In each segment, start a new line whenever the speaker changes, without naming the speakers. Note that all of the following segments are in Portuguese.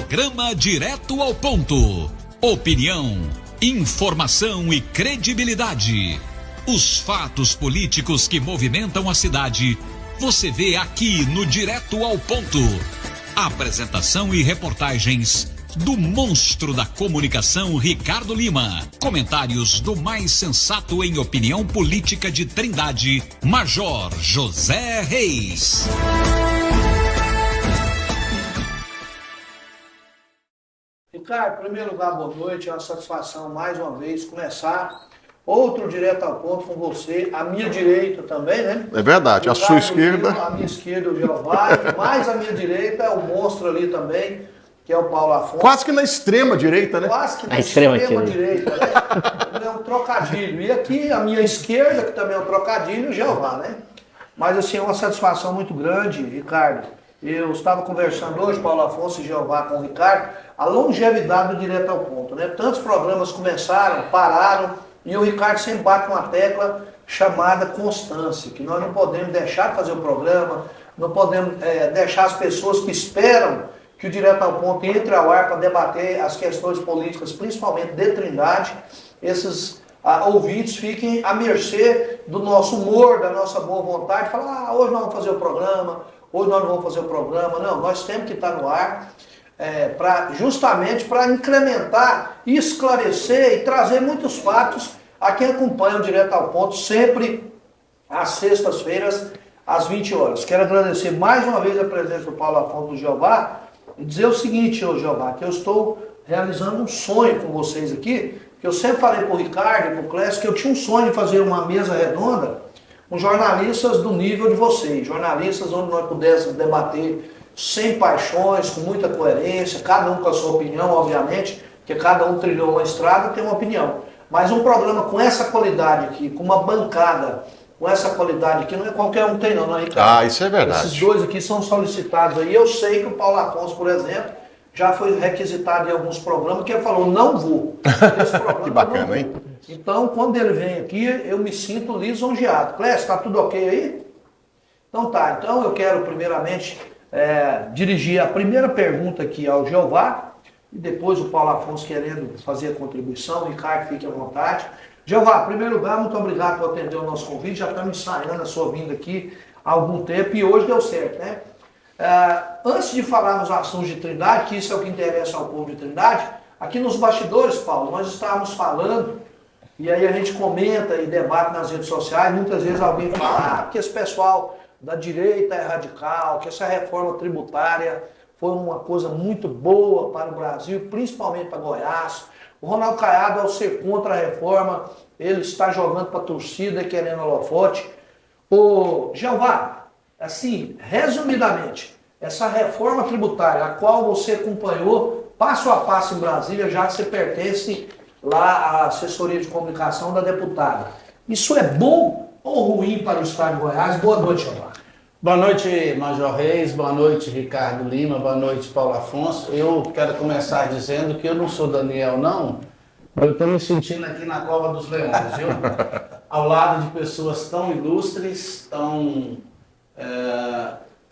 Programa Direto ao Ponto. Opinião, informação e credibilidade. Os fatos políticos que movimentam a cidade, você vê aqui no Direto ao Ponto. Apresentação e reportagens do monstro da comunicação Ricardo Lima. Comentários do mais sensato em opinião política de Trindade, Major José Reis.
Ricardo, em primeiro lugar, boa noite. É uma satisfação mais uma vez começar outro Direto ao Ponto com você, à minha direita também, né?
É verdade, a sua esquerda.
A minha esquerda, o Jeová, mais à minha direita é o monstro ali também, que é o Paulo Afonso.
Quase que na extrema direita, né?
Quase que na extrema direita, né? É um trocadilho. E aqui a minha esquerda, que também é um trocadilho, o Jeová, né? Mas assim, é uma satisfação muito grande, Ricardo. Eu estava conversando hoje, Paulo Afonso e Jeová, com o Ricardo, a longevidade do Direto ao Ponto, né? Tantos programas começaram, pararam, e o Ricardo sempre bate uma tecla chamada constância, que nós não podemos deixar de fazer o programa, não podemos deixar as pessoas que esperam que o Direto ao Ponto entre ao ar para debater as questões políticas, principalmente de Trindade, esses ouvintes fiquem à mercê do nosso humor, da nossa boa vontade, falar, hoje nós vamos fazer o programa, hoje nós não vamos fazer o programa. Não, nós temos que estar no ar justamente para incrementar, esclarecer e trazer muitos fatos a quem acompanha o Direto ao Ponto, sempre às sextas-feiras, às 20 horas. Quero agradecer mais uma vez a presença do Paulo Afonso do Jeová e dizer o seguinte, ô Jeová, que eu estou realizando um sonho com vocês aqui, que eu sempre falei para o Ricardo e para o Clécio que eu tinha um sonho de fazer uma mesa redonda com jornalistas do nível de vocês, jornalistas onde nós pudéssemos debater sem paixões, com muita coerência, cada um com a sua opinião, obviamente, porque cada um trilhou uma estrada, tem uma opinião. Mas um programa com essa qualidade aqui, com uma bancada com essa qualidade aqui, não é qualquer um que tem não, Ricardo?
Isso é verdade.
Esses dois aqui são solicitados aí. Eu sei que o Paulo Afonso, por exemplo, já foi requisitado em alguns programas, que ele falou, não vou. Esse programa
que bacana, hein?
Então, quando ele vem aqui, eu me sinto lisonjeado. Clécio, está tudo ok aí? Então tá, então eu quero primeiramente dirigir a primeira pergunta aqui ao Jeová, e depois o Paulo Afonso querendo fazer a contribuição, o Ricardo fique à vontade. Jeová, em primeiro lugar, muito obrigado por atender o nosso convite, já estamos ensaiando a sua vinda aqui há algum tempo e hoje deu certo, né? Antes de falarmos assuntos de Trindade, que isso é o que interessa ao povo de Trindade, aqui nos bastidores, Paulo, nós estávamos falando, e aí a gente comenta e debate nas redes sociais, muitas vezes alguém fala que esse pessoal da direita é radical, que essa reforma tributária foi uma coisa muito boa para o Brasil, principalmente para Goiás. O Ronaldo Caiado, ao ser contra a reforma, ele está jogando para a torcida e querendo holofote. Ô, Jeová, assim, resumidamente, essa reforma tributária, a qual você acompanhou passo a passo em Brasília, já que você pertence lá à assessoria de comunicação da deputada. Isso é bom ou ruim para o estado de Goiás? Boa noite, Jeová.
Boa noite, Major Reis, boa noite, Ricardo Lima, boa noite, Paulo Afonso. Eu quero começar dizendo que eu não sou Daniel, não, mas eu estou me sentindo aqui na Cova dos Leões, viu? Ao lado de pessoas tão ilustres, tão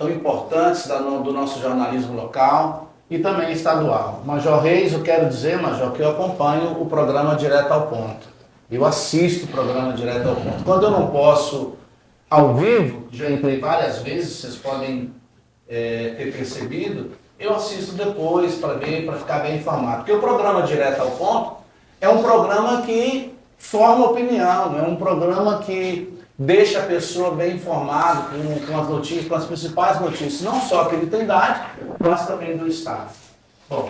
importantes do nosso jornalismo local e também estadual. Major Reis, eu quero dizer, Major, que eu acompanho o programa Direto ao Ponto. Eu assisto o programa Direto ao Ponto. Quando eu não posso ao vivo, já entrei várias vezes, vocês podem ter percebido, eu assisto depois para ver, para ficar bem informado. Porque o programa Direto ao Ponto é um programa que forma opinião, é um programa que deixa a pessoa bem informada com as notícias, com as principais notícias, não só aqui de Trindade, mas também do Estado. Bom,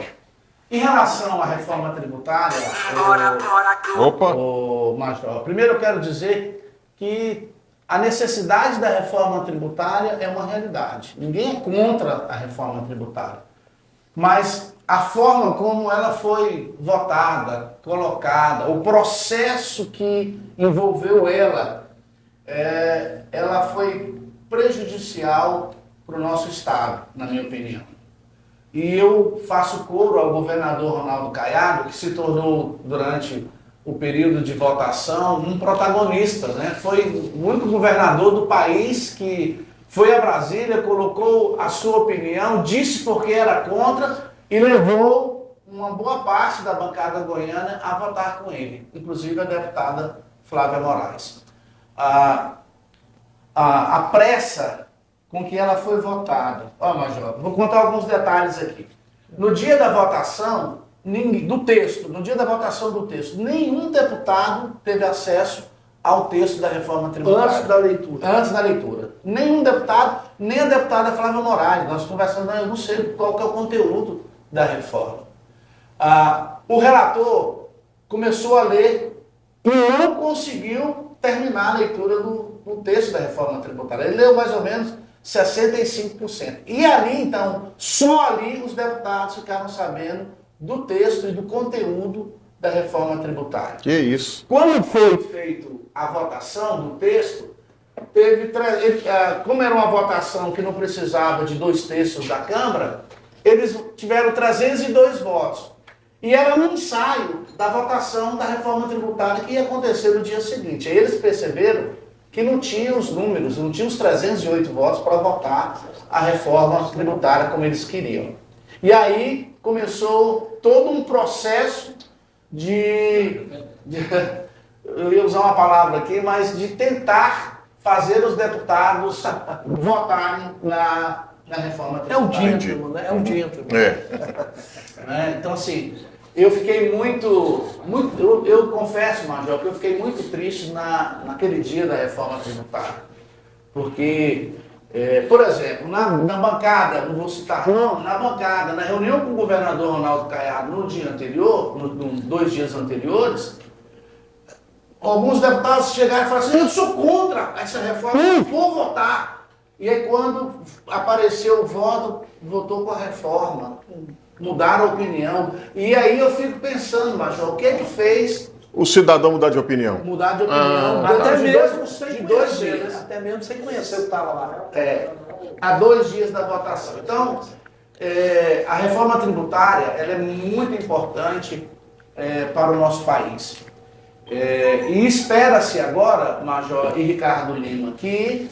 em relação à reforma tributária, Major, primeiro eu quero dizer que a necessidade da reforma tributária é uma realidade. Ninguém é contra a reforma tributária. Mas a forma como ela foi votada, colocada, o processo que envolveu ela foi prejudicial para o nosso Estado, na minha opinião. E eu faço coro ao governador Ronaldo Caiado, que se tornou, durante o período de votação, um protagonista, né? Foi o único governador do país que foi a Brasília, colocou a sua opinião, disse porque era contra e levou uma boa parte da bancada goiana a votar com ele, inclusive a deputada Flávia Moraes. A pressa com que ela foi votada. Ó, Major, vou contar alguns detalhes aqui. No dia da votação do texto, nenhum deputado teve acesso ao texto da reforma tributária. Antes da leitura. Nenhum deputado, nem a deputada Flávia Moraes. Nós conversamos, eu não sei qual que é o conteúdo da reforma. O relator começou a ler e não conseguiu terminar a leitura do texto da reforma tributária. Ele leu mais ou menos 65%. E ali, então, só ali os deputados ficaram sabendo do texto e do conteúdo da reforma tributária.
Que isso?
Quando foi feita a votação do texto, como era uma votação que não precisava de 2/3 da Câmara, eles tiveram 302 votos. E era um ensaio da votação da reforma tributária que ia acontecer no dia seguinte. Aí eles perceberam que não tinha os números, não tinha os 308 votos para votar a reforma tributária como eles queriam. E aí começou todo um processo eu ia usar uma palavra aqui, mas de tentar fazer os deputados votarem na reforma tributária.
É um gentleman, né? É um gentleman.
Então, assim, eu fiquei eu confesso, Major, que eu fiquei muito triste naquele dia da reforma tributária. Porque, por exemplo, na bancada, não vou citar, não, na bancada, na reunião com o governador Ronaldo Caiado no dia anterior, 2 dias anteriores, alguns deputados chegaram e falaram assim, eu sou contra essa reforma, eu vou votar. E aí quando apareceu o voto, votou com a reforma, mudaram a opinião. E aí eu fico pensando, Major, o que é que fez
o cidadão mudar de opinião?
Mudar de opinião.
Até mesmo sem
de 2
conhecer,
dias.
né? Até mesmo sem conhecer o que estava lá.
Há 2 dias da votação. Então, a reforma tributária ela é muito importante para o nosso país. E espera-se agora, Major e Ricardo Lima, que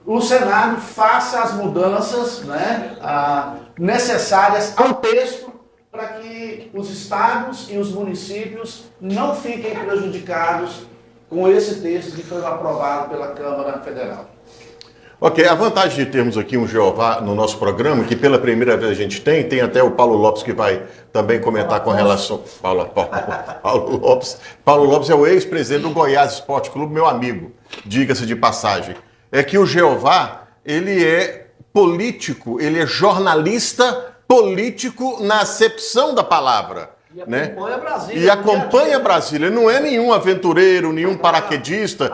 o Senado faça as mudanças, né, necessárias ao texto para que os estados e os municípios não fiquem prejudicados com esse texto que foi aprovado pela Câmara Federal.
Ok, a vantagem de termos aqui um Jeová no nosso programa, que pela primeira vez a gente tem até o Paulo Lopes que vai também comentar com relação... Paulo Lopes. Paulo Lopes é o ex-presidente do Goiás Esporte Clube, meu amigo, diga-se de passagem. É que o Jeová, ele é político, ele é jornalista político na acepção da palavra.
E acompanha Brasília.
E acompanha Brasília. Ele não é nenhum aventureiro, nenhum paraquedista.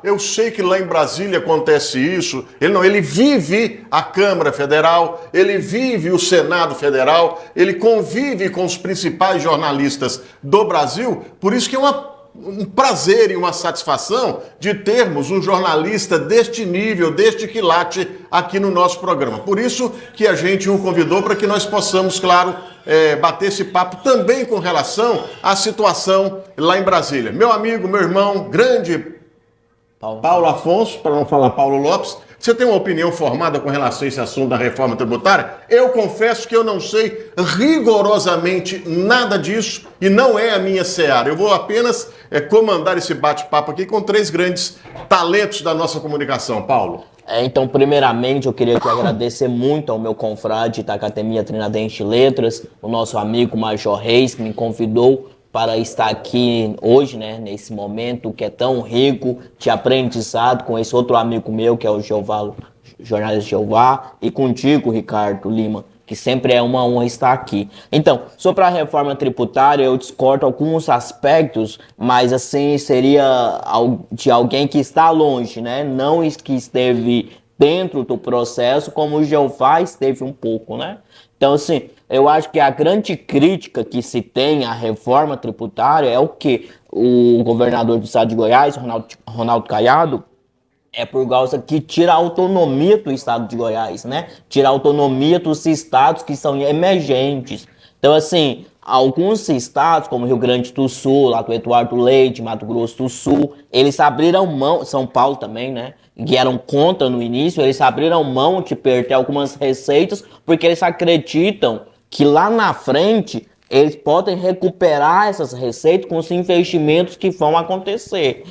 Eu sei que lá em Brasília acontece isso. Ele vive a Câmara Federal, ele vive o Senado Federal, ele convive com os principais jornalistas do Brasil. Por isso que é um prazer e uma satisfação de termos um jornalista deste nível, deste quilate aqui no nosso programa. Por isso que a gente o convidou para que nós possamos, claro, bater esse papo também com relação à situação lá em Brasília. Meu amigo, meu irmão, grande Paulo Afonso, para não falar Paulo Lopes, você tem uma opinião formada com relação a esse assunto da reforma tributária? Eu confesso que eu não sei rigorosamente nada disso e não é a minha seara. Eu vou apenas comandar esse bate-papo aqui com 3 grandes talentos da nossa comunicação. Paulo.
Então, primeiramente, eu queria agradecer muito ao meu confrade da Academia Trinadense de Letras, o nosso amigo Major Reis, que me convidou para estar aqui hoje, né, nesse momento que é tão rico de aprendizado com esse outro amigo meu, que é o Jeová, jornalista Jeová, e contigo, Ricardo Lima, que sempre é uma honra estar aqui. Então, sobre a reforma tributária, eu discordo alguns aspectos, mas assim, seria de alguém que está longe, né, não que esteve dentro do processo, como o Jeová esteve um pouco, né? Então, assim, eu acho que a grande crítica que se tem à reforma tributária é o que o governador do estado de Goiás, Ronaldo Caiado, é por causa que tira a autonomia do estado de Goiás, né? Tira a autonomia dos estados que são emergentes. Então, assim, alguns estados, como Rio Grande do Sul, lá do Eduardo Leite, Mato Grosso do Sul, eles abriram mão, São Paulo também, né? Que eram contra no início, eles abriram mão de perder algumas receitas porque eles acreditam que lá na frente eles podem recuperar essas receitas com os investimentos que vão acontecer.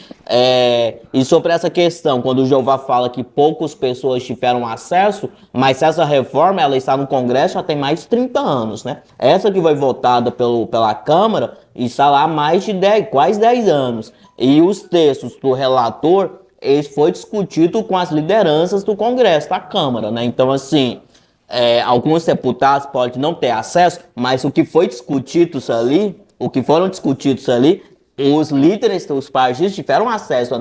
E sobre essa questão, quando o Jeová fala que poucas pessoas tiveram acesso, mas essa reforma ela está no Congresso já tem mais de 30 anos, né? Essa que foi votada pela Câmara está lá há mais de quase 10 anos. E os textos do relator, eles foi discutido com as lideranças do Congresso, da Câmara, né? Então, assim, alguns deputados podem não ter acesso, mas o que foi discutido ali, os líderes dos partidos tiveram acesso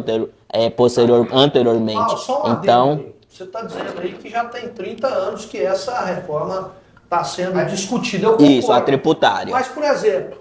anteriormente.
Só um
então,
adendo aí. Você está dizendo aí que já tem 30 anos que essa reforma está sendo discutida. Eu concordo.
isso, a tributária.
Mas, por exemplo,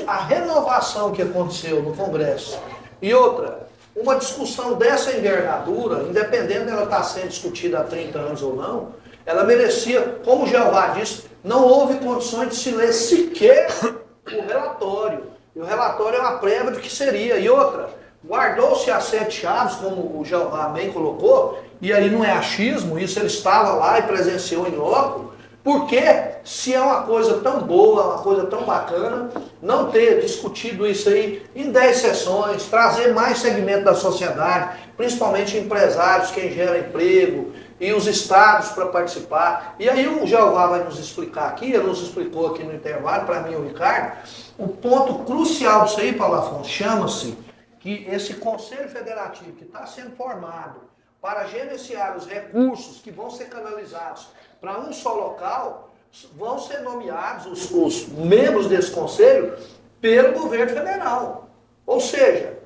a renovação que aconteceu no Congresso e outra, uma discussão dessa envergadura, independente dela estar sendo discutida há 30 anos ou não, ela merecia, como o Jeová disse, não houve condições de se ler sequer o relatório. E o relatório é uma prévia do que seria. E outra, guardou-se as 7 chaves, como o Jeová bem colocou, e aí não é achismo, isso ele estava lá e presenciou em loco, porque se é uma coisa tão boa, uma coisa tão bacana, não ter discutido isso aí em 10 sessões, trazer mais segmento da sociedade, principalmente empresários, quem gera emprego, e os estados para participar. E aí o Jeová vai nos explicar aqui, ele nos explicou aqui no intervalo, para mim e o Ricardo, o ponto crucial disso aí, Paulo Afonso, chama-se que esse Conselho Federativo que está sendo formado para gerenciar os recursos que vão ser canalizados para um só local, vão ser nomeados os membros desse conselho pelo governo federal. Ou seja,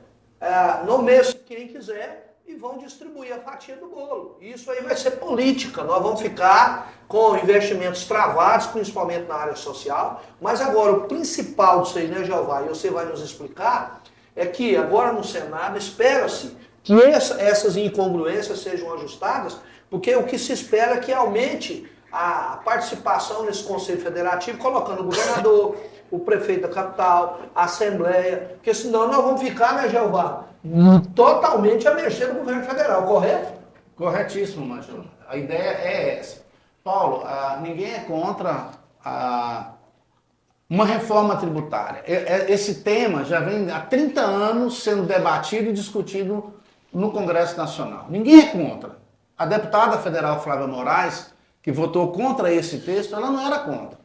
nomeia-se quem quiser e vão distribuir a fatia do bolo. Isso aí vai ser política. Nós vamos ficar com investimentos travados, principalmente na área social. Mas agora, o principal disso aí, né, Jeová, e você vai nos explicar, é que agora no Senado espera-se que essas incongruências sejam ajustadas, porque o que se espera é que aumente a participação nesse Conselho Federativo, colocando o governador, o prefeito da capital, a Assembleia, porque senão nós vamos ficar, né, Jeová, totalmente à mercê do governo federal, correto?
Corretíssimo, Major. A ideia é essa. Paulo, ninguém é contra uma reforma tributária. Esse tema já vem há 30 anos sendo debatido e discutido no Congresso Nacional. Ninguém é contra. A deputada federal Flávia Moraes, que votou contra esse texto, ela não era contra.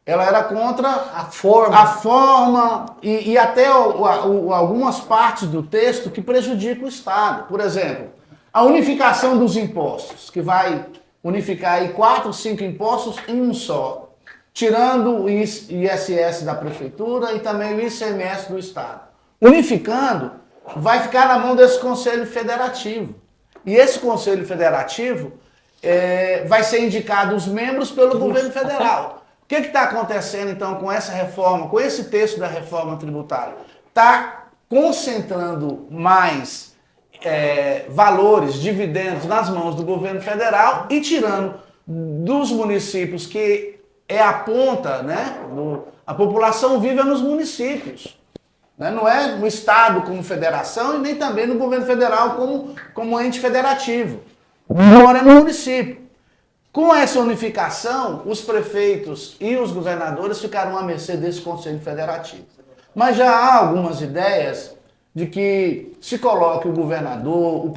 Ela era contra a forma e até algumas partes do texto que prejudicam o Estado. Por exemplo, a unificação dos impostos, que vai unificar aí 4, 5 impostos em um só, tirando o ISS da Prefeitura e também o ICMS do Estado. Unificando, vai ficar na mão desse Conselho Federativo. E esse Conselho Federativo vai ser indicado os membros pelo governo federal. O que está acontecendo, então, com essa reforma, com esse texto da reforma tributária? Está concentrando mais valores, dividendos nas mãos do governo federal e tirando dos municípios, que é a ponta, né? A população vive nos municípios. Né? Não é no Estado como federação e nem também no governo federal como ente federativo. Mora no município. Com essa unificação, os prefeitos e os governadores ficaram à mercê desse Conselho Federativo. Mas já há algumas ideias de que se coloque o governador, o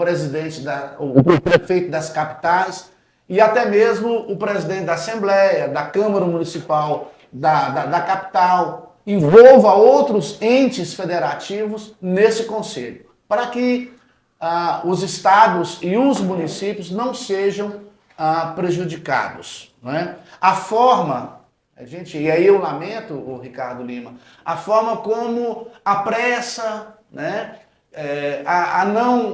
prefeito das capitais e até mesmo o presidente da Assembleia, da Câmara Municipal da capital, envolva outros entes federativos nesse conselho, para que os estados e os municípios não sejam prejudicados. Não é? A forma, e aí eu lamento, o Ricardo Lima, a forma como a pressa, né,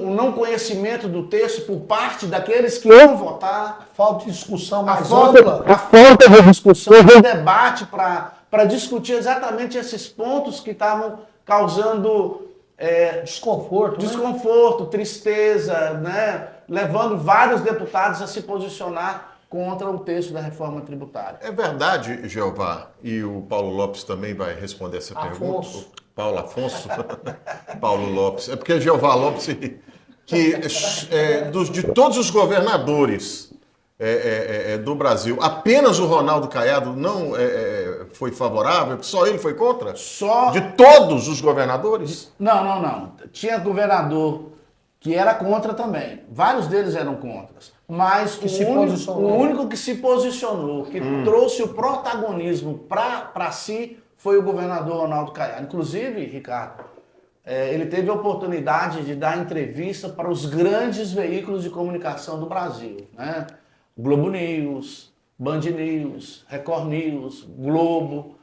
o não conhecimento do texto por parte daqueles que vão votar,
A falta de discussão mais
ampla, a falta de discussão, de debate para discutir exatamente esses pontos que estavam causando desconforto, tristeza, né? Levando vários deputados a se posicionar contra o texto da reforma tributária.
É verdade, Jeová, e o Paulo Lopes também vai responder essa pergunta. Paulo Afonso? Paulo Lopes. É porque Jeová Lopes, de todos os governadores do Brasil. Apenas o Ronaldo Caiado não foi favorável? Só ele foi contra?
Só...
De todos os governadores?
Não. Tinha governador que era contra também. Vários deles eram contras. Mas o único que se posicionou, que trouxe o protagonismo para si, foi o governador Ronaldo Caiado. Inclusive, Ricardo, ele teve a oportunidade de dar entrevista para os grandes veículos de comunicação do Brasil, né? Globo News, Band News, Record News, Globo,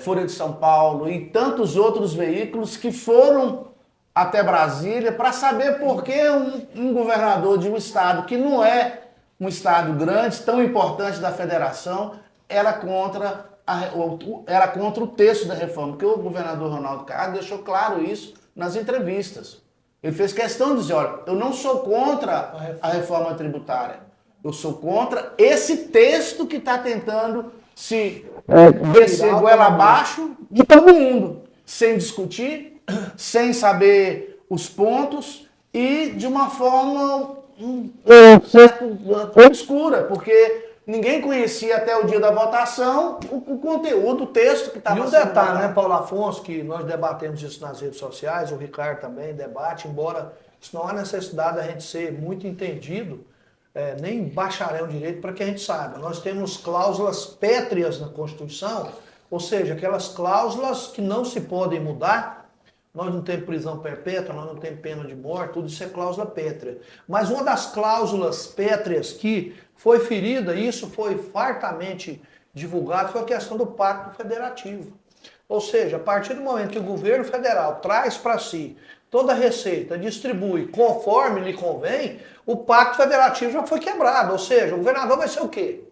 Folha de São Paulo e tantos outros veículos que foram até Brasília para saber por que um governador de um estado que não é um estado grande, tão importante da federação, era contra o texto da reforma. Porque o governador Ronaldo Caiado deixou claro isso nas entrevistas. Ele fez questão de dizer, olha, eu não sou contra a reforma tributária. Eu sou contra esse texto que está tentando se descer goela abaixo de todo mundo, sem discutir, sem saber os pontos e de uma forma obscura, porque ninguém conhecia até o dia da votação o conteúdo, o texto que estava
sendo votado. E um detalhe, né, Paulo Afonso, que nós debatemos isso nas redes sociais, o Ricardo também debate, embora isso não há necessidade da gente ser muito entendido, nem bacharel em direito, para que a gente saiba. Nós temos cláusulas pétreas na Constituição, ou seja, aquelas cláusulas que não se podem mudar. Nós não temos prisão perpétua, nós não temos pena de morte, tudo isso é cláusula pétrea. Mas uma das cláusulas pétreas que foi ferida, e isso foi fartamente divulgado, foi a questão do Pacto Federativo. Ou seja, a partir do momento que o governo federal traz para si toda a receita, distribui conforme lhe convém, o Pacto Federativo já foi quebrado. Ou seja, o governador vai ser o quê?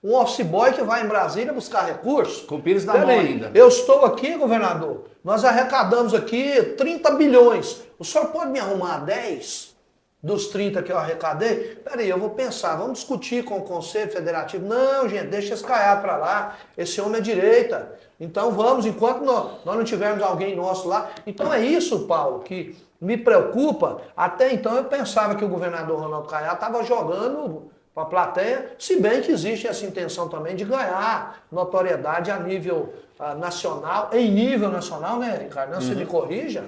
Um office boy que vai em Brasília buscar recursos?
Com o Pires na mão ainda.
Eu estou aqui, governador, nós arrecadamos aqui 30 bilhões. O senhor pode me arrumar 10 dos 30 que eu arrecadei? Peraí, eu vou pensar, vamos discutir com o Conselho Federativo. Não, gente, deixa esse caiado para lá, esse homem é direita. Então vamos, enquanto nós não tivermos alguém nosso lá. Então é isso, Paulo, que me preocupa. Até então eu pensava que o governador Ronaldo Caiado estava jogando para a plateia, se bem que existe essa intenção também de ganhar notoriedade a nível nacional, em nível nacional, né, Ricardo? Não se me corrija,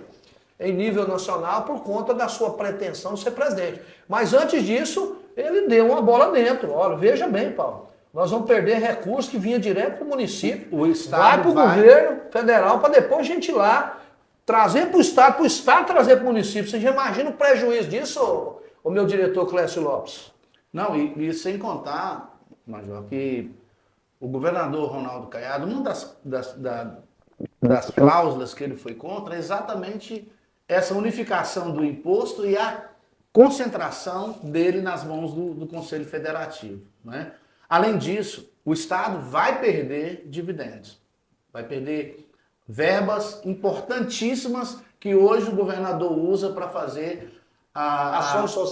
em nível nacional por conta da sua pretensão de ser presidente. Mas antes disso, ele deu uma bola dentro. Olha, veja bem, Paulo, nós vamos perder recursos que vinha direto para o município, vai para o governo federal, para depois a gente ir lá trazer para o Estado trazer para o município. Você já imagina o prejuízo disso, o meu diretor Clécio Lopes?
Não, e sem contar, Major, que o governador Ronaldo Caiado, uma das cláusulas que ele foi contra é exatamente essa unificação do imposto e a concentração dele nas mãos do Conselho Federativo, né? Além disso, o Estado vai perder dividendos, vai perder verbas importantíssimas que hoje o governador usa para fazer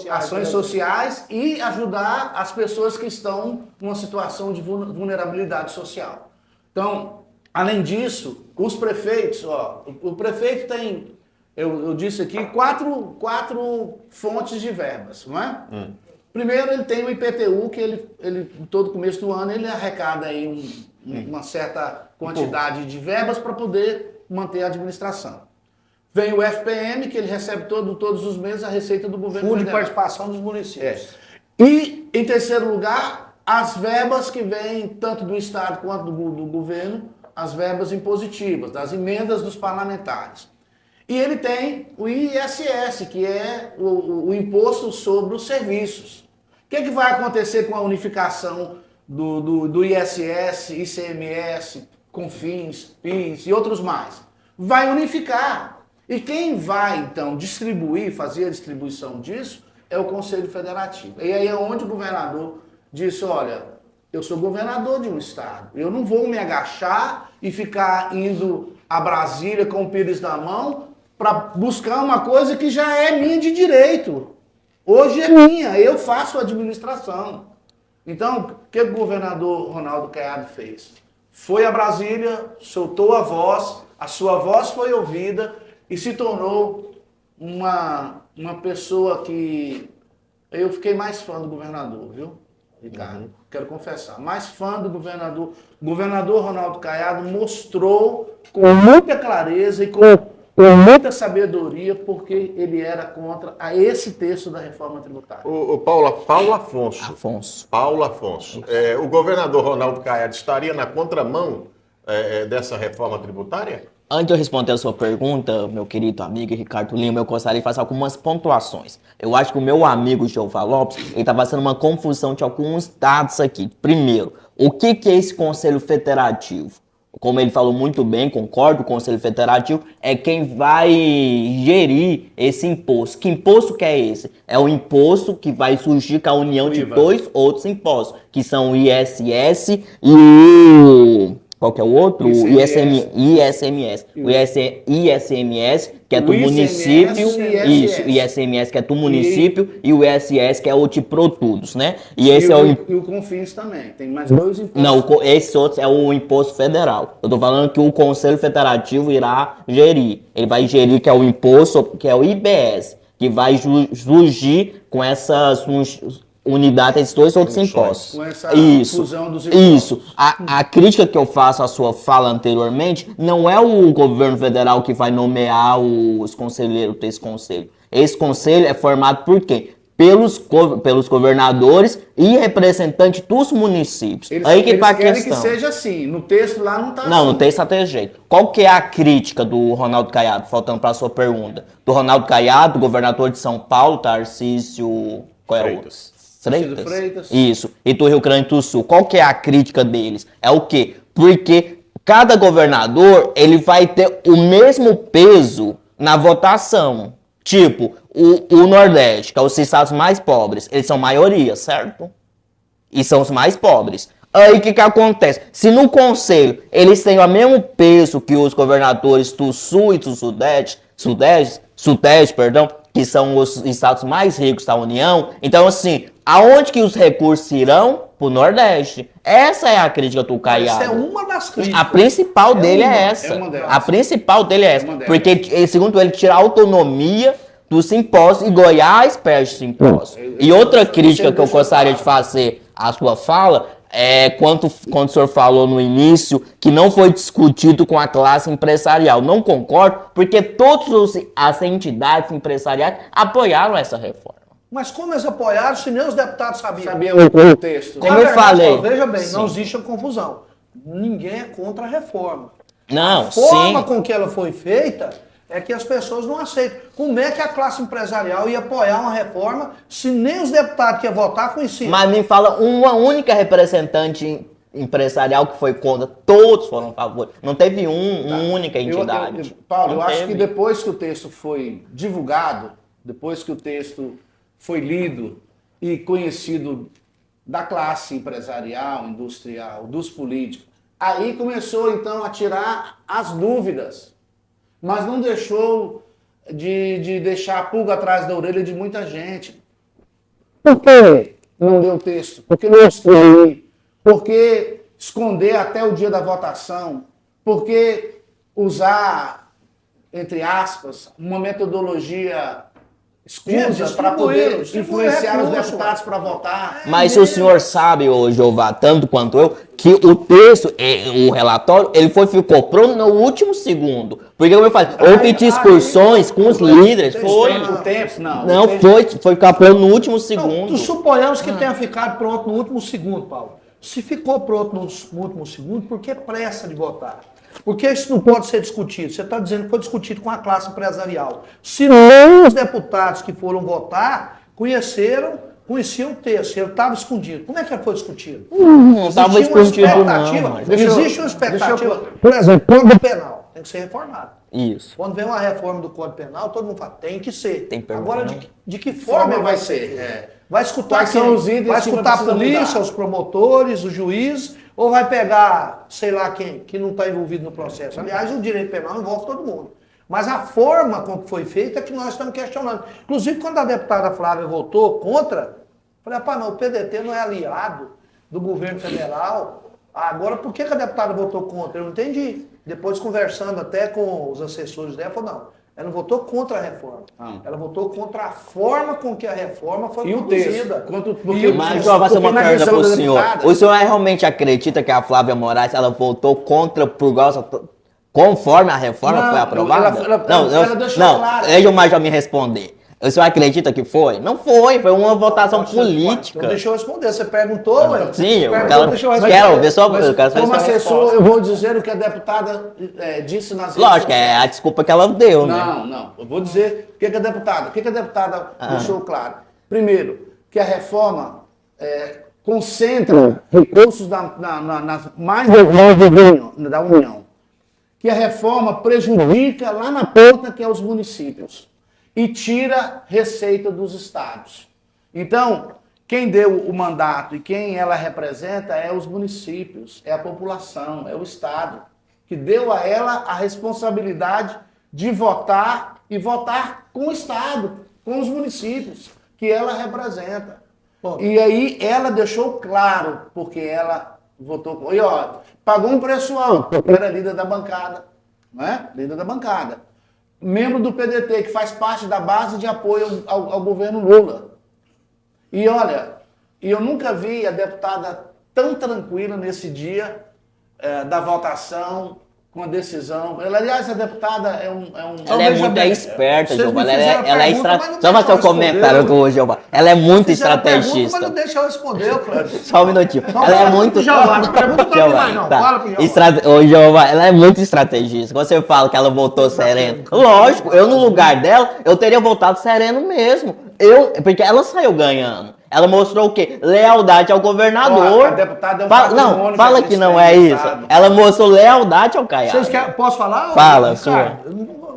ações sociais e ajudar as pessoas que estão numa situação de vulnerabilidade social. Então, além disso, os prefeitos, o prefeito tem, eu disse aqui, quatro fontes de verbas, não é? Primeiro, ele tem o IPTU, que ele todo começo do ano, ele arrecada aí uma certa quantidade de verbas para poder manter a administração. Vem o FPM, que ele recebe todos os meses a receita do governo
Fundo
federal.
de participação dos municípios.
E, em terceiro lugar, as verbas que vêm tanto do Estado quanto do governo, as verbas impositivas, das emendas dos parlamentares. E ele tem o ISS, que é o Imposto sobre os Serviços. O que vai acontecer com a unificação do ISS, ICMS, CONFINS, PIS e outros mais? Vai unificar. E quem vai, então, fazer a distribuição disso é o Conselho Federativo. E aí é onde o governador disse, olha, eu sou governador de um estado, eu não vou me agachar e ficar indo a Brasília com o Pires na mão para buscar uma coisa que já é minha de direito. Hoje é minha, eu faço a administração. Então, o que o governador Ronaldo Caiado fez? Foi a Brasília, soltou a sua voz foi ouvida e se tornou uma pessoa que... Eu fiquei mais fã do governador, viu? Ricardo. Quero confessar. Mais fã do governador. O governador Ronaldo Caiado mostrou com muita clareza e com muita sabedoria porque ele era contra esse texto da reforma tributária.
O Paulo Afonso. Paulo Afonso. O governador Ronaldo Caiado estaria na contramão dessa reforma tributária?
Antes de eu responder a sua pergunta, meu querido amigo Ricardo Lima, eu gostaria de fazer algumas pontuações. Eu acho que o meu amigo Jeová Lopes, ele está fazendo uma confusão de alguns dados aqui. Primeiro, o que é esse Conselho Federativo? Como ele falou muito bem, concordo, o Conselho Federativo é quem vai gerir esse imposto. Que imposto que é esse? É o imposto que vai surgir com a união de dois outros impostos, que são o ISS e o... Qual que é o outro? O ISMS. O ISMS, que é do município. Isso, o ISMS, que é do município. E o ISS, que é o de produtos, né? E esse
e o CONFINS também. Tem mais dois impostos.
Não, esse outro é o imposto federal. Eu tô falando que o Conselho Federativo irá gerir. Ele vai gerir, que é o imposto, que é o IBS, que vai surgir com essas unidade esses dois outros impostos.
Com essa fusão dos impostos.
Isso. A crítica que eu faço à sua fala anteriormente não é o governo federal que vai nomear os conselheiros desse conselho. Esse conselho é formado por quem? Pelos governadores e representantes dos municípios. Aí que tá a questão.
Eles querem que seja assim. No texto lá não tá assim.
Não, no texto tá desse jeito. Qual que é a crítica do Ronaldo Caiado? Faltando para a sua pergunta. Do Ronaldo Caiado, governador de São Paulo, Tarcísio... Qual é o outro? Freitas. Isso. E do Rio Grande do Sul. Qual que é a crítica deles? É o quê? Porque cada governador, ele vai ter o mesmo peso na votação. Tipo, o Nordeste, que é os estados mais pobres, eles são maioria, certo? E são os mais pobres. Aí o que acontece? Se no conselho eles têm o mesmo peso que os governadores do Sul e do Sudeste, que são os estados mais ricos da União, então assim, aonde que os recursos irão? Pro Nordeste. Essa é a crítica do Caiado.
Essa é uma das críticas.
A principal dele é essa. A principal dele é essa. Porque, segundo ele, tira a autonomia dos impostos e Goiás perde os impostos. E outra crítica que eu gostaria de fazer à sua fala é quando o senhor falou no início que não foi discutido com a classe empresarial. Não concordo, porque todas as entidades empresariais apoiaram essa reforma.
Mas como eles apoiaram se nem os deputados sabiam?
Sabiam o texto.
Como eu falei.
Veja bem, não existe a confusão. Ninguém é contra a reforma.
Não,
a forma com que ela foi feita é que as pessoas não aceitam. Como é que a classe empresarial ia apoiar uma reforma se nem os deputados que iam votar conheciam?
Mas me fala uma única representante empresarial que foi contra, todos foram a favor. Não teve uma única entidade.
Paulo, eu acho que depois que o texto foi divulgado, depois que o texto foi lido e conhecido da classe empresarial, industrial, dos políticos, aí começou então a tirar as dúvidas, mas não deixou de deixar a pulga atrás da orelha de muita gente. Por que não deu texto? Por que não excluir? Por que esconder até o dia da votação? Por que usar, entre aspas, uma metodologia escusa para poder influenciar os deputados para votar?
Mas o senhor sabe, Jeová, tanto quanto eu, que o texto, o relatório, ficou pronto no último segundo. Porque, como eu falei, houve discussões com os líderes. Foi ficar pronto no último segundo.
Não, suponhamos que tenha ficado pronto no último segundo, Paulo. Se ficou pronto no último segundo, por que pressa de votar? Porque isso não pode ser discutido. Você está dizendo que foi discutido com a classe empresarial. Se nem os deputados que foram votar conheciam o texto, ele estava escondido. Como é que ele foi discutido?
Não estava escondido, não.
Existe uma expectativa. Por exemplo, o Código Penal tem que ser reformado.
Isso.
Quando vem uma reforma do Código Penal, todo mundo fala, tem que ser. Agora, de que
forma
forma
vai ser?
Vai escutar
Quais são os itens
vai
que
escutar a
precisa
polícia,
mudar?
os promotores, os juízes, ou vai pegar, sei lá quem, que não está envolvido no processo. Aliás, o direito penal envolve todo mundo. Mas a forma com que foi feita é que nós estamos questionando. Inclusive, quando a deputada Flávia votou contra, falei, rapaz, mas o PDT não é aliado do governo federal. Agora, por que a deputada votou contra? Eu não entendi. Depois, conversando até com os assessores dela, falou, não, Ela não votou contra a reforma. Ela votou contra a forma com que a reforma foi
E o
conduzida.
texto?
Mas eu vou fazer uma pergunta pro senhor. O senhor realmente acredita que a Flávia Moraes ela votou contra por causa conforme a reforma
Não,
foi aprovada?
ela deixou claro.
Deixa o Major me responder. O senhor acredita que foi? Não foi uma votação política.
Então deixa eu responder. Você perguntou, ué?
Sim, eu
Deixa eu responder.
quero ver só.
Mas,
Eu quero saber
como
sua
assessor,
resposta.
eu vou dizer o que a deputada disse nas redes
Lógico, é
sociais.
a desculpa que ela deu, né?
Não. Eu vou dizer o que a deputada deixou claro. Primeiro, que a reforma concentra recursos nas mais da União. Que a reforma prejudica lá na ponta, que é os municípios. E tira receita dos estados. Então, quem deu o mandato e quem ela representa é os municípios, é a população, é o estado, que deu a ela a responsabilidade de votar e votar com o estado, com os municípios, que ela representa.
Bom,
E aí ela deixou claro, porque ela votou com... E ó, pagou um preço alto, porque era líder da bancada, né? Líder da bancada. Membro do PDT, que faz parte da base de apoio ao governo Lula. E olha, eu nunca vi a deputada tão tranquila nesse dia da votação, com a decisão. Aliás, a deputada é um
Ela é muito esperta,
Vocês me
Giovanni.
fizeram
Ela é
pergunta, mas não
Só
deixa
fazer um
eu responder,
comentário com o Giovanni. Ela é muito
Fizeram pergunta,
estrategista.
mas não deixa eu responder, Cláudio.
Só um minutinho.
Então,
Ela é
fala
muito.
pro Giovanni, não pergunta pra mim mais, não. Fala pro Giovanni.
Ô, Giovanni, ela é muito estrategista. Quando você fala que ela votou sereno. Lógico, eu no lugar dela, eu teria votado sereno mesmo. Porque ela saiu ganhando. Ela mostrou o quê? Lealdade ao governador.
Ó, a deputada é um
Não,
patrimônio
fala
da
que não é
gente,
isso.
sabe?
Ela mostrou lealdade ao Caiado.
Vocês querem, posso falar?
Fala,
Ricardo,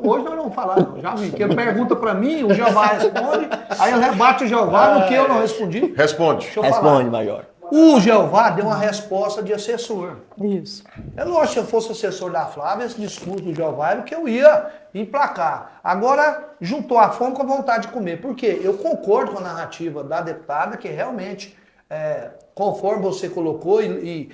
hoje nós não vamos falar, não. Já vi. Porque pergunta pra mim, o Jeová responde, aí eu rebate o Jeová no que eu não respondi.
Responde.
Deixa eu
Responde,
falar.
Major.
O Jeová deu uma resposta de assessor.
Isso.
É lógico, se eu fosse assessor da Flávia, esse discurso do Jeová era o que eu ia emplacar. Agora, juntou a fome com a vontade de comer. Por quê? Eu concordo com a narrativa da deputada, que realmente, conforme você colocou, e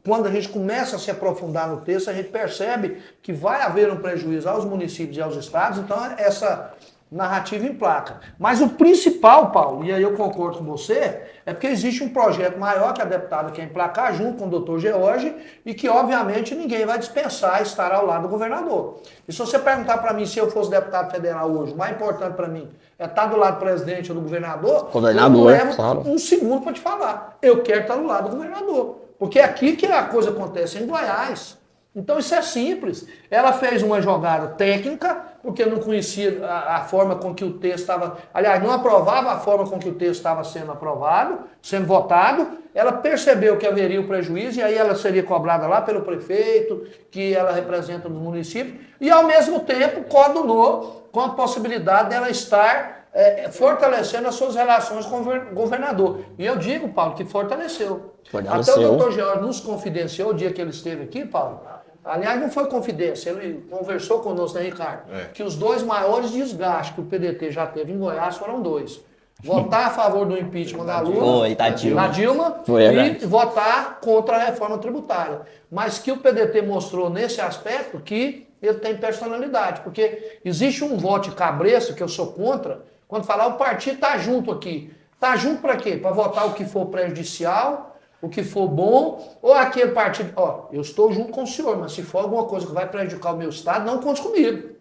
quando a gente começa a se aprofundar no texto, a gente percebe que vai haver um prejuízo aos municípios e aos estados, então essa narrativa emplaca. Mas o principal, Paulo, e aí eu concordo com você, é porque existe um projeto maior que a deputada quer emplacar junto com o doutor George e que, obviamente, ninguém vai dispensar estar ao lado do governador. E se você perguntar para mim se eu fosse deputado federal hoje, o mais importante para mim é estar do lado do presidente ou do governador, eu não levo
claro.
um segundo para te falar. Eu quero estar do lado do governador. Porque é aqui que a coisa acontece, em Goiás. Então isso é simples. Ela fez uma jogada técnica, porque não conhecia a forma com que o texto estava... Aliás, não aprovava a forma com que o texto estava sendo aprovado, sendo votado. Ela percebeu que haveria o prejuízo e aí ela seria cobrada lá pelo prefeito, que ela representa no município, e ao mesmo tempo coadunou com a possibilidade dela estar fortalecendo as suas relações com o governador. E eu digo, Paulo, que fortaleceu. Até o doutor George nos confidenciou o dia que ele esteve aqui, Paulo. Aliás, não foi confidência, ele conversou conosco, né, Ricardo? Que os dois maiores desgastes que o PDT já teve em Goiás foram dois. Votar a favor do impeachment da Lula, da Dilma, e votar contra a reforma tributária. Mas que o PDT mostrou nesse aspecto que ele tem personalidade, porque existe um voto de cabresto que eu sou contra, quando falar o partido está junto aqui. Está junto para quê? Para votar o que for prejudicial, o que for bom, ou aquele partido, eu estou junto com o senhor, mas se for alguma coisa que vai prejudicar o meu estado, não conte comigo.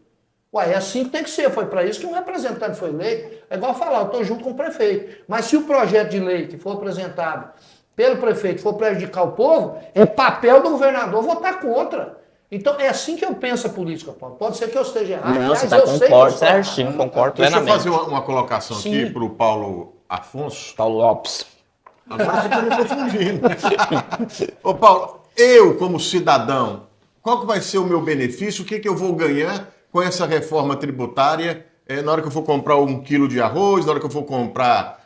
Ué, é assim que tem que ser, foi para isso que um representante foi eleito. É igual falar, eu estou junto com o prefeito. Mas se o projeto de lei que for apresentado pelo prefeito for prejudicar o povo, é papel do governador votar contra. Então é assim que eu penso a política, Paulo. Pode ser que eu esteja errado.
Não,
mas
você
eu
concorda certinho, concordo
Deixa eu
plenamente.
fazer uma colocação aqui para o Paulo Afonso.
Paulo Lopes.
Agora você está me confundindo. Ô Paulo, eu como cidadão, qual que vai ser o meu benefício? O que eu vou ganhar com essa reforma tributária na hora que eu for comprar 1 quilo de arroz, na hora que eu for comprar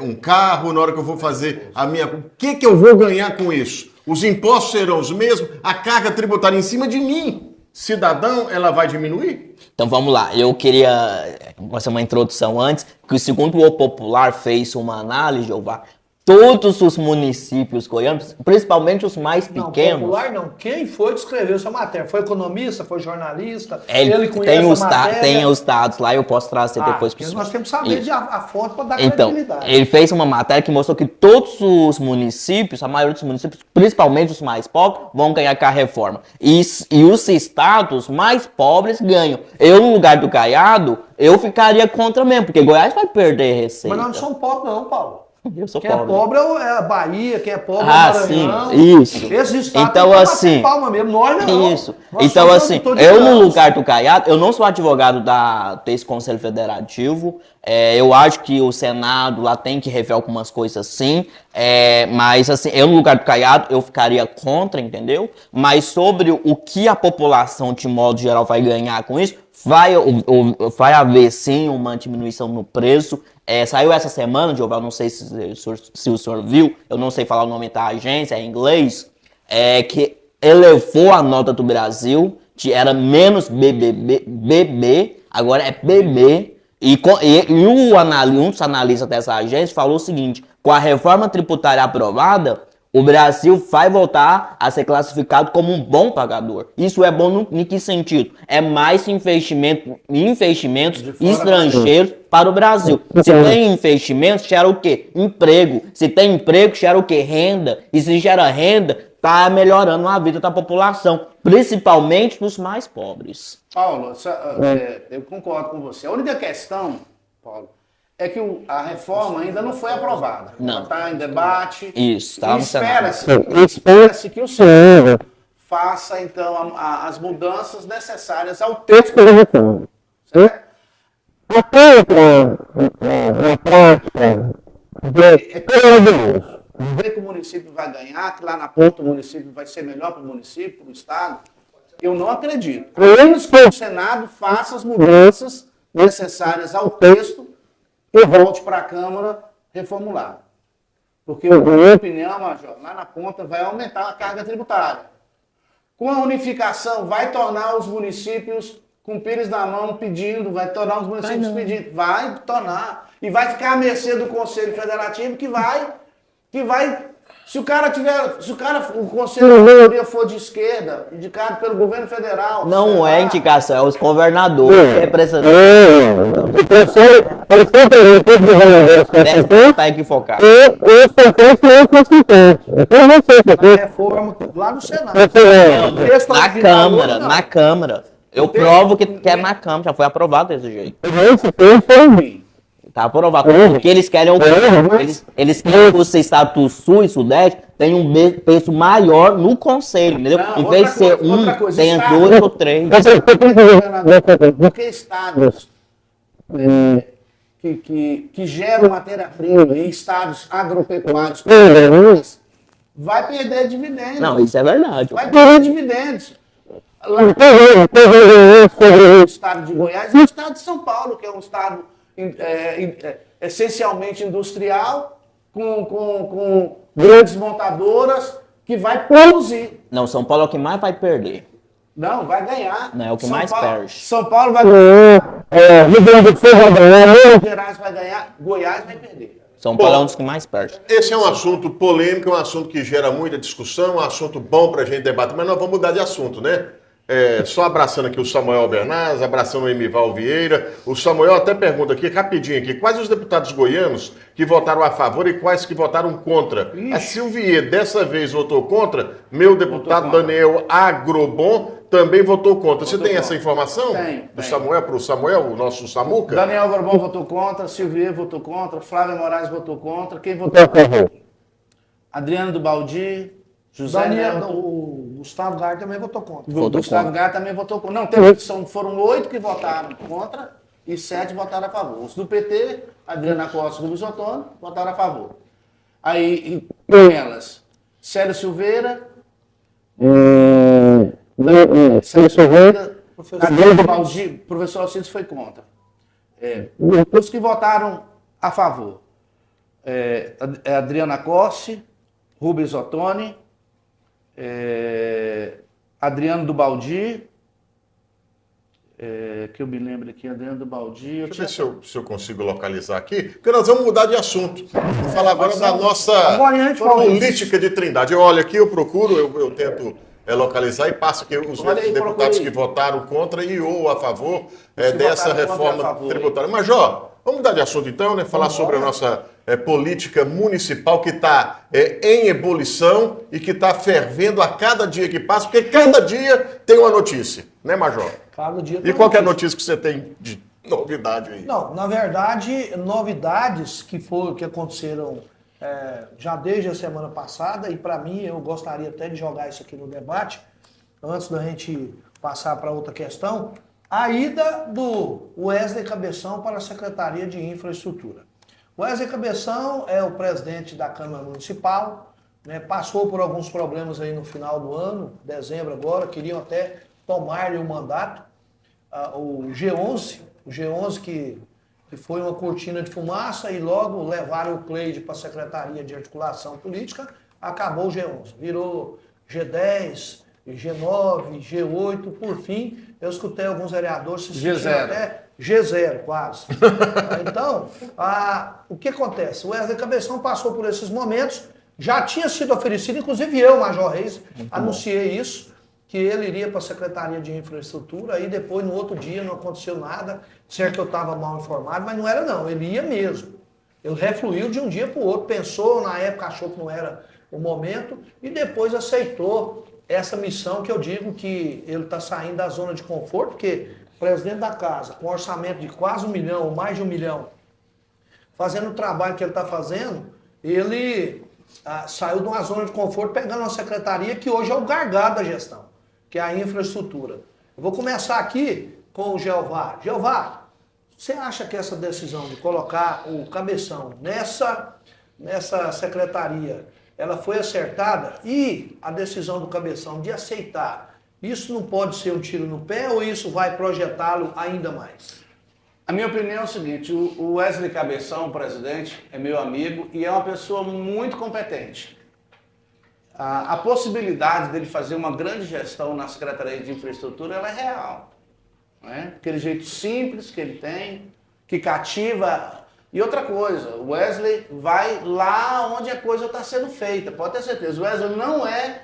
um carro, na hora que eu vou fazer a minha... O que eu vou ganhar com isso? Os impostos serão os mesmos? A carga tributária em cima de mim, cidadão, ela vai diminuir?
Então vamos lá, eu queria fazer uma introdução antes, que segundo o Popular fez uma análise, Jeová, todos os municípios goianos, principalmente os mais
Não,
pequenos.
popular não. Quem foi que escreveu essa matéria? Foi economista? Foi jornalista?
Ele
conhece
tem
a matéria?
tem os dados lá, eu posso trazer depois para
porque nós temos que saber a fonte para dar
Então,
credibilidade.
ele fez uma matéria que mostrou que todos os municípios, a maioria dos municípios, principalmente os mais pobres, vão ganhar com a reforma. E os estados mais pobres ganham. Eu, no lugar do Caiado, eu ficaria contra mesmo, porque Goiás vai perder receita.
Mas nós não somos pobres não, Paulo.
Eu sou
Quem é
pobre.
pobre é a Bahia, quem é pobre é o Maranhão.
Sim, isso.
Esses estados
Então,
têm que
assim,
bater palma mesmo, nós não.
Isso.
Nós
Então,
somos
assim,
produtor de
eu no
grãos.
lugar do Caiado, eu não sou advogado desse Conselho Federativo. Eu acho que o Senado lá tem que rever algumas coisas sim. Mas, assim, eu no lugar do Caiado, eu ficaria contra, entendeu? Mas sobre o que a população, de modo geral, vai ganhar com isso, vai haver sim uma diminuição no preço. Saiu essa semana, Dioval, não sei se o senhor viu, eu não sei falar o nome da agência, é em inglês, que elevou a nota do Brasil, era menos BB, agora é BB, um dos analistas dessa agência falou o seguinte: com a reforma tributária aprovada, o Brasil vai voltar a ser classificado como um bom pagador. Isso é bom em que sentido? É mais investimentos estrangeiros para o Brasil. Se tem investimentos, gera o quê? Emprego. Se tem emprego, gera o quê? Renda. E se gera renda, está melhorando a vida da população, principalmente dos mais pobres.
Paulo, eu concordo com você. A única questão, Paulo, é que a reforma ainda não foi aprovada.
Não.
Está em debate.
Isso, está no Senado.
Espera-se que o Senado faça, então, as mudanças necessárias ao texto da reforma. Certo? Na prática, é maravilhoso. Ver que o município vai ganhar, que lá na ponta o município vai ser melhor para o município, para o Estado, eu não acredito. A menos que o Senado faça as mudanças necessárias ao texto e volte para a Câmara reformulado. Porque, na minha opinião, Major, lá na ponta vai aumentar a carga tributária. Com a unificação, vai tornar os municípios com pires na mão pedindo, vai tornar os municípios pedindo, vai tornar. E vai ficar à mercê do Conselho Federativo que vai, se o Conselho Federativo for de esquerda, indicado pelo governo federal.
Não é indicação, é os governadores que representam. Está equivocado.
Na reforma, lá no Senado.
Na Câmara. Eu provo que é na Câmara, já foi aprovado desse jeito. Tá aprovado. O que eles querem é o quê? Eles querem que o estado do Sul e Sudeste tenha um peso maior no Conselho, entendeu?
Não,
em vez de ser tenha dois ou três.
Porque estados que geram matéria-prima em estados agropecuários vai perder dividendos.
Não, isso é verdade.
Vai perder dividendos. Lá no estado de Goiás e o estado de São Paulo, que é um estado essencialmente industrial, com grandes montadoras, que vai produzir.
Não, São Paulo é o que mais vai perder.
Não, vai ganhar.
Não, é o que
São
mais
Paulo,
perde.
São Paulo vai ganhar. Rio Grande do Sul vai ganhar. Minas Gerais vai ganhar. Goiás vai perder.
São Paulo é um dos que mais perde.
Esse é um assunto polêmico, é um assunto que gera muita discussão, um assunto bom para a gente debater, mas nós vamos mudar de assunto, né? Só abraçando aqui o Samuel Bernardes, abraçando o Emival Vieira. O Samuel até pergunta aqui, rapidinho aqui, quais os deputados goianos que votaram a favor e quais que votaram contra? A Silvier dessa vez votou contra, meu deputado Daniel Agrobon também votou contra. Você tem essa informação?
Tem.
Samuel, para o Samuel, o nosso Samuca?
Daniel Agrobon votou contra, Silvier votou contra, Flávia Moraes votou contra. Quem votou a favor? Adriano do Baldi, José Neto.
O Gustavo Gar também votou contra.
Gustavo Gar também votou contra. Não, foram 8 que votaram contra e 7 votaram a favor. Os do PT, Adriana Costa e Rubens Ottoni, votaram a favor. Aí, com elas, Célio Silveira, Adriano do Baldi, professor Alcides foi contra. Os que votaram a favor, Adriana Costa, Rubens Ottoni, Adriano do Baldi, que eu me lembro aqui, Adriano do Baldi.
Deixa eu ver se eu consigo localizar aqui, porque nós vamos mudar de assunto. Vou falar agora da nossa política de Trindade. Eu olho aqui, eu procuro, eu tento localizar e passo aqui os deputados que votaram contra e ou a favor dessa reforma tributária. Major, vamos mudar de assunto então, né? Falar sobre a nossa política municipal que está em ebulição e que está fervendo a cada dia que passa, porque cada dia tem uma notícia, né, Major?
Cada dia
E qual que é a notícia que você tem de novidade aí?
Não, na verdade, novidades que aconteceram já desde a semana passada, e para mim, eu gostaria até de jogar isso aqui no debate, antes da gente passar para outra questão, a ida do Wesley Cabeção para a Secretaria de Infraestrutura. O Wesley Cabeção é o presidente da Câmara Municipal, né, passou por alguns problemas aí no final do ano, dezembro agora, queriam até tomar-lhe o mandato. O G11 que foi uma cortina de fumaça e logo levaram o Cleide para a Secretaria de Articulação Política, acabou o G11, virou G10, G9, G8, por fim, eu escutei alguns vereadores se sentindo até G0 quase. Então, o que acontece? O Wesley Cabeção passou por esses momentos, já tinha sido oferecido, inclusive eu, Major Reis, anunciei isso, que ele iria para a Secretaria de Infraestrutura, aí depois, no outro dia, não aconteceu nada, certo que eu estava mal informado, mas não era não, ele ia mesmo. Ele refluiu de um dia para o outro, pensou, na época achou que não era o momento, e depois aceitou essa missão que eu digo que ele está saindo da zona de conforto, porque o presidente da casa, com um orçamento de quase 1 milhão, ou mais de 1 milhão, fazendo o trabalho que ele está fazendo, ele saiu de uma zona de conforto, pegando uma secretaria que hoje é o gargalo da gestão, que é a infraestrutura. Eu vou começar aqui com o Jeová. Jeová, você acha que essa decisão de colocar o Cabeção nessa secretaria, ela foi acertada? E a decisão do Cabeção de aceitar, isso não pode ser um tiro no pé ou isso vai projetá-lo ainda mais?
A minha opinião é o seguinte, o Wesley Cabeção, o presidente, é meu amigo e é uma pessoa muito competente. A possibilidade dele fazer uma grande gestão na Secretaria de Infraestrutura, ela é real. Né? Aquele jeito simples que ele tem, que cativa. E outra coisa, o Wesley vai lá onde a coisa está sendo feita, pode ter certeza. O Wesley não é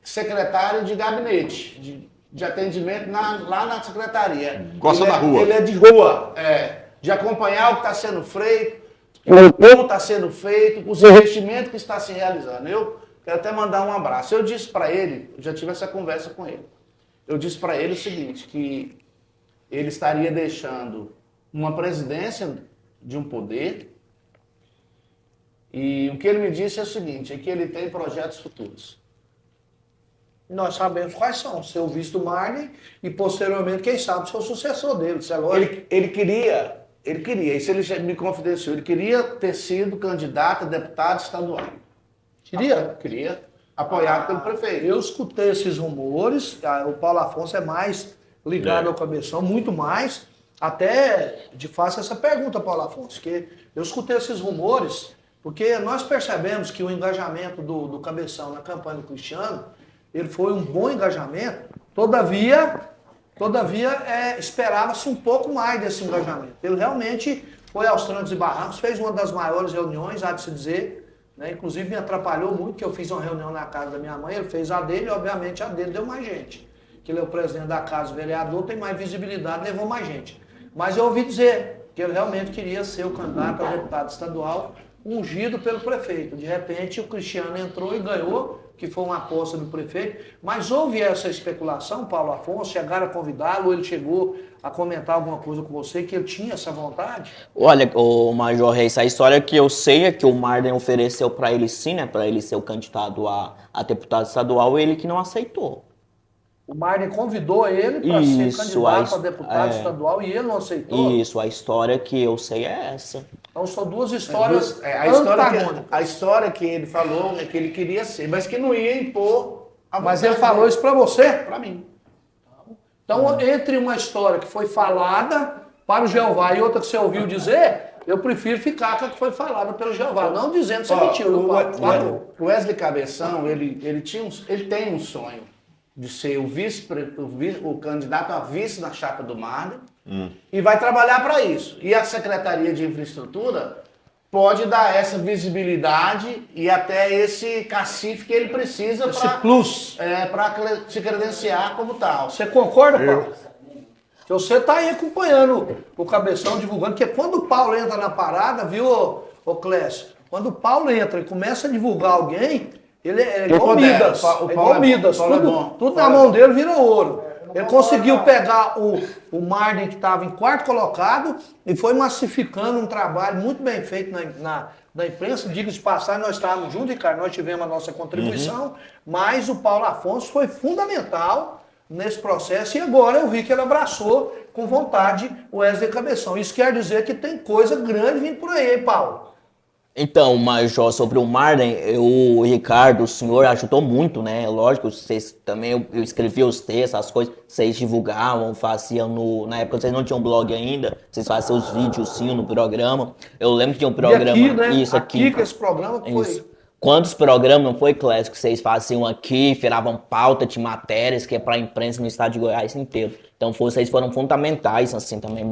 secretário de gabinete, de atendimento lá na secretaria.
Gosta da rua.
Ele é de rua, de acompanhar o que está sendo feito, como está sendo feito, os investimentos que está se realizando. Eu quero até mandar um abraço. Eu disse para ele, eu já tive essa conversa com ele, eu disse para ele o seguinte, que ele estaria deixando uma presidência de um poder, e o que ele me disse é o seguinte, é que ele tem projetos futuros.
Nós sabemos quais são, seu visto Marley e posteriormente, quem sabe, seu sucessor dele, isso é lógico.
Ele queria, isso ele já me confidenciou, ele queria ter sido candidato a deputado estadual.
Queria?
Queria, apoiado pelo prefeito.
Eu escutei esses rumores, o Paulo Afonso é mais ligado ao Cabeção, muito mais, até de faço essa pergunta, Paulo Afonso, que eu escutei esses rumores, porque nós percebemos que o engajamento do Cabeção na campanha do Cristiano, ele foi um bom engajamento, todavia esperava-se um pouco mais desse engajamento. Ele realmente foi aos trancos e barrancos, fez uma das maiores reuniões, há de se dizer, né? Inclusive me atrapalhou muito, que eu fiz uma reunião na casa da minha mãe, ele fez a dele, e obviamente a dele deu mais gente. Que ele é o presidente da casa, o vereador, tem mais visibilidade, levou mais gente. Mas eu ouvi dizer que ele realmente queria ser o candidato a deputado estadual, ungido pelo prefeito. De repente o Cristiano entrou e ganhou, que foi uma aposta do prefeito, mas houve essa especulação, Paulo Afonso, chegaram a convidá-lo, ele chegou a comentar alguma coisa com você, que ele tinha essa vontade?
Olha, o Major Reis, a história que eu sei é que o Marden ofereceu para ele sim, né, para ele ser o candidato a deputado estadual, ele que não aceitou.
O Marden convidou ele para ser candidato a deputado estadual e ele não aceitou?
Isso, a história que eu sei é essa.
Então são duas histórias
antagônicas. A história que ele falou é que ele queria ser, mas que não ia impor a vontade.
Mas ele falou isso para você?
Para mim.
Então, entre uma história que foi falada para o Jeová e outra que você ouviu dizer, eu prefiro ficar com a que foi falada pelo Jeová, não dizendo que você mentiu.
O Wesley Cabeção, ele tem um sonho de ser o candidato a vice na chapa do Marden e vai trabalhar para isso. E a Secretaria de Infraestrutura pode dar essa visibilidade e até esse cacife que ele precisa
Esse plus.
para se credenciar como tal.
Você concorda, Paulo? Que você está aí acompanhando o Cabeção divulgando, porque quando o Paulo entra na parada, viu, ô Clécio? Quando o Paulo entra e começa a divulgar alguém, ele é igual Midas. É igual Midas. Tudo na mão dele vira ouro. Ele conseguiu pegar o Marden, que estava em quarto colocado, e foi massificando um trabalho muito bem feito na imprensa. Diga-se de passagem, nós estávamos juntos, Ricardo, nós tivemos a nossa contribuição, mas o Paulo Afonso foi fundamental nesse processo, e agora eu vi que ele abraçou com vontade o Wesley Cabeção. Isso quer dizer que tem coisa grande vindo por aí, hein, Paulo?
Então, Major, sobre o Marden, o Ricardo, o senhor ajudou muito, né? Lógico, vocês também, eu escrevia os textos, as coisas, vocês divulgavam, faziam na época vocês não tinham blog ainda, vocês faziam os vídeos sim no programa. Eu lembro que tinha um programa,
e aqui, né?
Isso aqui.
Que esse programa foi...
Isso. Quantos programas, não foi, Clécio, que vocês faziam aqui, viravam pauta de matérias que é para a imprensa no estado de Goiás inteiro. Então vocês foram fundamentais, assim, também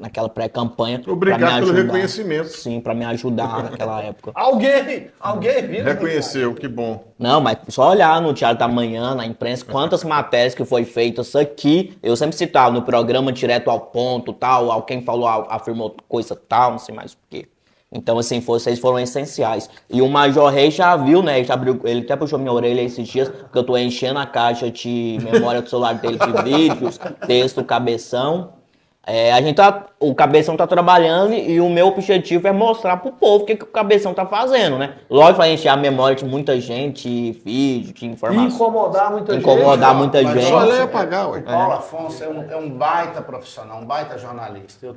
naquela pré-campanha.
Obrigado pelo reconhecimento.
Sim, para me ajudar naquela época.
Alguém viu?
Reconheceu, que bom.
Não, mas só olhar no Diário da Manhã, na imprensa, quantas matérias que foi feitas aqui. Eu sempre citava no programa direto ao ponto, tal, alguém falou, afirmou coisa tal, não sei mais o quê. Então, assim, vocês foram essenciais. E o Major Reis já viu, né? Ele até puxou minha orelha esses dias, porque eu tô enchendo a caixa de memória do celular dele de vídeos, texto, Cabeção. O Cabeção tá trabalhando e o meu objetivo é mostrar pro povo o que o Cabeção tá fazendo, né? Lógico, vai encher a memória de muita gente, vídeo, de informação.
Incomodar muita gente.
Gente.
Só ler e apagar, ué.
O Paulo Afonso é um baita profissional, um baita jornalista.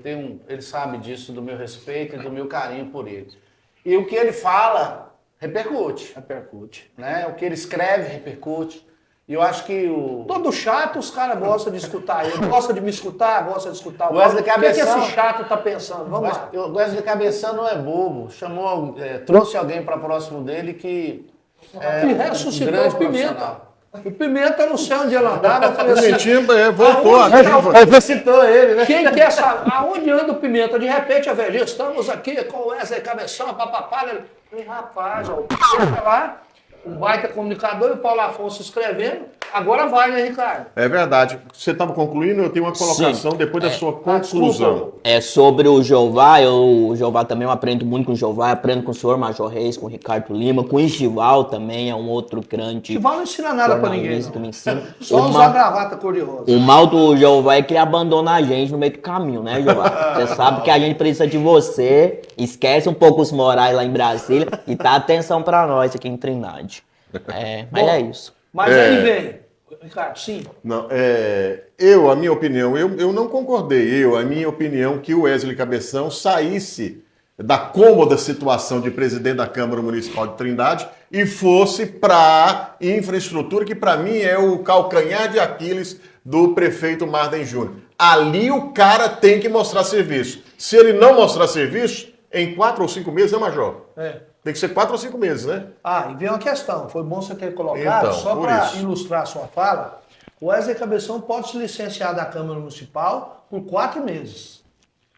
Ele sabe disso, do meu respeito e do meu carinho por ele. E o que ele fala repercute. Né? O que ele escreve repercute. E eu acho que
todo chato, os caras gostam de escutar ele. Gosta de me escutar, gosta de escutar o
Wesley
Paulo. O que
Cabeção.
esse chato tá pensando? Vamos lá.
O Wesley Cabeção não é bobo. Trouxe alguém para próximo dele que
E ressuscitou o Pimenta. O Pimenta, eu não sei onde ele andava. Eu falei assim,
Pimentinha voltou
aonde
aqui.
ressuscitou ele, né?
quem quer saber aonde anda o Pimenta? De repente, a velhinha, estamos aqui com o Wesley Cabeção, papapá. Ele, rapaz, ó, o Pimenta lá, um baita comunicador, e o Paulo Afonso escrevendo. Agora vai, né, Ricardo?
É verdade. Você estava concluindo, eu tenho uma colocação depois da sua conclusão.
É sobre o Jeová, o Jeová também, eu aprendo muito com o Jeová, aprendo com o senhor Major Reis, com o Ricardo Lima, com o Estival também, é um outro grande...
Estival não ensina nada pra ninguém,
jornalista que me ensina.
Só usar gravata cor-de-rosa.
O mal do Jeová é que ele abandona a gente no meio do caminho, né, Jeová? Você sabe que a gente precisa de você, esquece um pouco os morais lá em Brasília e dá atenção pra nós aqui em Trindade. Mas
Bom,
é isso.
Mas aí vem, Ricardo, sim.
Não, a minha opinião, eu não concordei. A minha opinião que o Wesley Cabeção saísse da cômoda situação de presidente da Câmara Municipal de Trindade e fosse para infraestrutura, que para mim é o calcanhar de Aquiles do prefeito Marden Júnior. Ali o cara tem que mostrar serviço. Se ele não mostrar serviço, em 4 ou 5 meses, né, Major? Tem que ser 4 ou 5 meses, né?
E vem uma questão, foi bom você ter colocado,
Então,
só
por
para
isso.
ilustrar a sua fala, o Wesley Cabeção pode se licenciar da Câmara Municipal por 4 meses.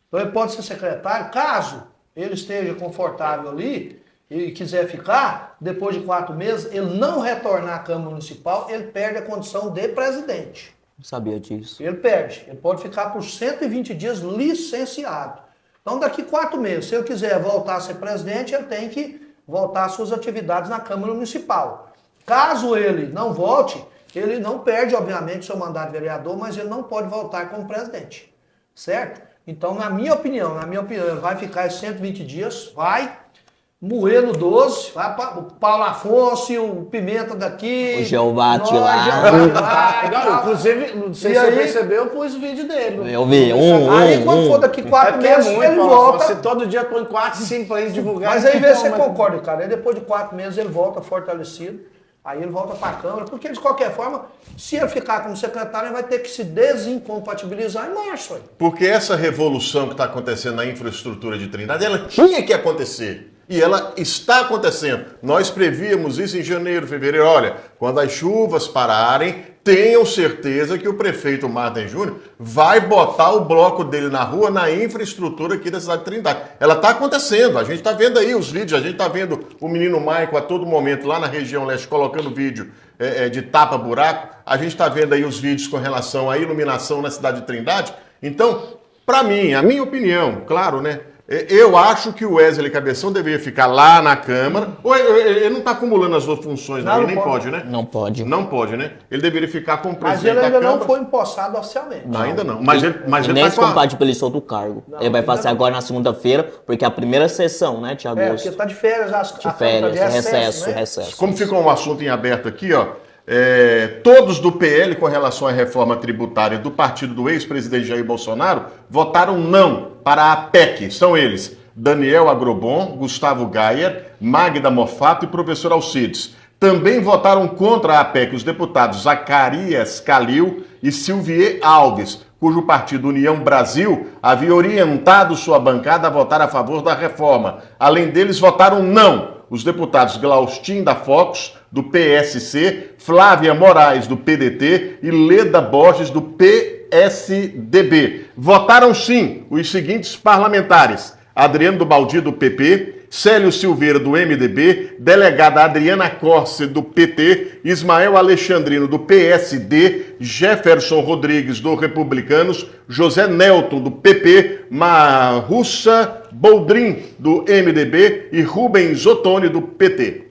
Então ele pode ser secretário, caso ele esteja confortável ali e quiser ficar, depois de 4 meses, ele não retornar à Câmara Municipal, ele perde a condição de presidente.
Não sabia disso.
Ele perde, ele pode ficar por 120 dias licenciado. Então, daqui 4 meses, se eu quiser voltar a ser presidente, ele tem que voltar às suas atividades na Câmara Municipal. Caso ele não volte, ele não perde, obviamente, seu mandato de vereador, mas ele não pode voltar como presidente, certo? Então, na minha opinião, ele vai ficar esses 120 dias, vai moer no 12, vai para o Paulo Afonso, o Pimenta daqui.
O Jeová de lá.
Inclusive, não sei se você percebeu, eu pus o vídeo dele.
Eu vi,
Aí, quando for daqui 4 meses, ele volta.
Você todo dia põe 4, 5 para ele divulgar.
Mas aí vê se você concorda, cara. Aí depois de 4 meses ele volta fortalecido. Aí ele volta para a Câmara, porque de qualquer forma, se ele ficar como secretário, ele vai ter que se desincompatibilizar em março. Aí.
Porque essa revolução que está acontecendo na infraestrutura de Trindade, ela tinha que acontecer. E ela está acontecendo. Nós prevíamos isso em janeiro, fevereiro. Olha, quando as chuvas pararem, tenham certeza que o prefeito Marden Júnior vai botar o bloco dele na rua, na infraestrutura aqui da cidade de Trindade. Ela está acontecendo, a gente está vendo aí os vídeos, a gente está vendo o menino Maico a todo momento lá na região leste colocando vídeo de tapa-buraco, a gente está vendo aí os vídeos com relação à iluminação na cidade de Trindade. Então, para mim, a minha opinião, claro, né? Eu acho que o Wesley Cabeção deveria ficar lá na Câmara. Ou ele não está acumulando as duas funções, não, ele nem pode, né?
Não pode.
Não pode, né? Ele deveria ficar como
Mas
presidente
ele ainda
da Câmara.
não foi empossado oficialmente.
Não, ainda não. Mas ele
Nem
tá
se
com a...
compatibilizou do cargo.
Não,
Ele vai
ainda
fazer
não.
agora na segunda-feira, porque é a primeira sessão, né, de
Porque
agosto.
está de férias,
De férias, recesso,
né?
recesso.
Como ficou um assunto em aberto aqui, ó, todos do PL com relação à reforma tributária do partido do ex-presidente Jair Bolsonaro votaram não para a PEC. São eles: Daniel Agrobon, Gustavo Gayer, Magda Mofato e professor Alcides. Também votaram contra a PEC os deputados Zacarias Calil e Silvier Alves, cujo partido União Brasil havia orientado sua bancada a votar a favor da reforma. Além deles, votaram não os deputados Glaustin da Focus, do PSC, Flávia Moraes, do PDT e Leda Borges, do PSDB. Votaram sim os seguintes parlamentares: Adriano do Baldi, do PP, Célio Silveira, do MDB, delegada Adriana Corse, do PT, Ismael Alexandrino, do PSD, Jefferson Rodrigues, do Republicanos, José Nelton, do PP, Marussa Boldrin, do MDB e Rubens Ottoni, do PT.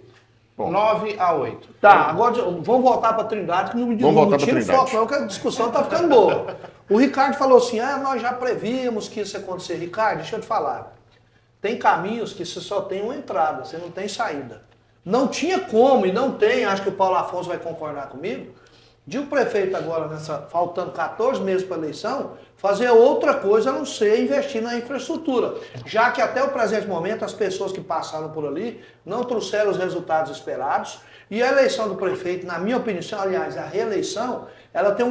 Bom.
9-8.
Tá, agora vamos voltar para Trindade, que não
Vamos voltar pra
tira o
Trindade.
foco não, que a discussão está ficando boa. O Ricardo falou assim, nós já prevíamos que isso ia acontecer. Ricardo, deixa eu te falar. Tem caminhos que você só tem uma entrada, você não tem saída. Não tinha como, e não tem, acho que o Paulo Afonso vai concordar comigo, de o prefeito agora, faltando 14 meses para a eleição, fazer outra coisa a não ser investir na infraestrutura. Já que até o presente momento as pessoas que passaram por ali não trouxeram os resultados esperados, e a eleição do prefeito, na minha opinião, aliás, a reeleição, ela tem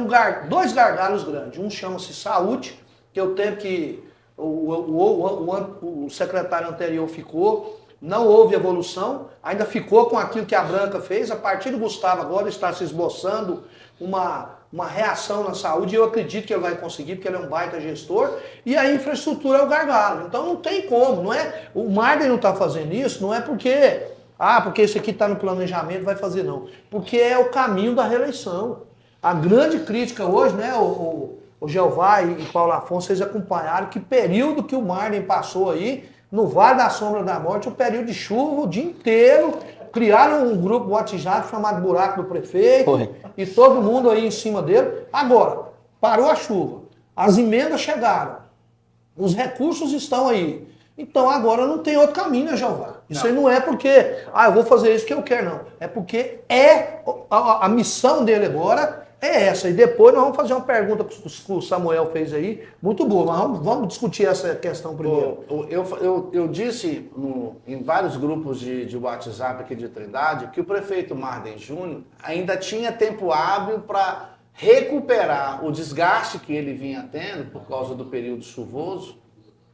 dois gargalos grandes. Um chama-se saúde, que eu tenho que... O secretário anterior ficou, não houve evolução, ainda ficou com aquilo que a Branca fez. A partir do Gustavo agora está se esboçando uma reação na saúde, e eu acredito que ele vai conseguir, porque ele é um baita gestor, e a infraestrutura é o gargalo. Então não tem como, não é? O Marden não está fazendo isso, não é porque esse aqui está no planejamento, vai fazer não. Porque é o caminho da reeleição. A grande crítica hoje, né, o Jeová e Paulo Afonso, vocês acompanharam que período que o Marden passou aí, no Vale da Sombra da Morte, o período de chuva, o dia inteiro, criaram um grupo WhatsApp chamado Buraco do Prefeito, e todo mundo aí em cima dele. Agora, parou a chuva, as emendas chegaram, os recursos estão aí. Então agora não tem outro caminho, né, Jeová? Isso aí não é porque, eu vou fazer isso que eu quero, não. É porque a missão dele agora é essa. E depois nós vamos fazer uma pergunta que o Samuel fez aí, muito boa, mas vamos discutir essa questão primeiro.
Eu disse em vários grupos de WhatsApp aqui de Trindade que o prefeito Marden Júnior ainda tinha tempo hábil para recuperar o desgaste que ele vinha tendo por causa do período chuvoso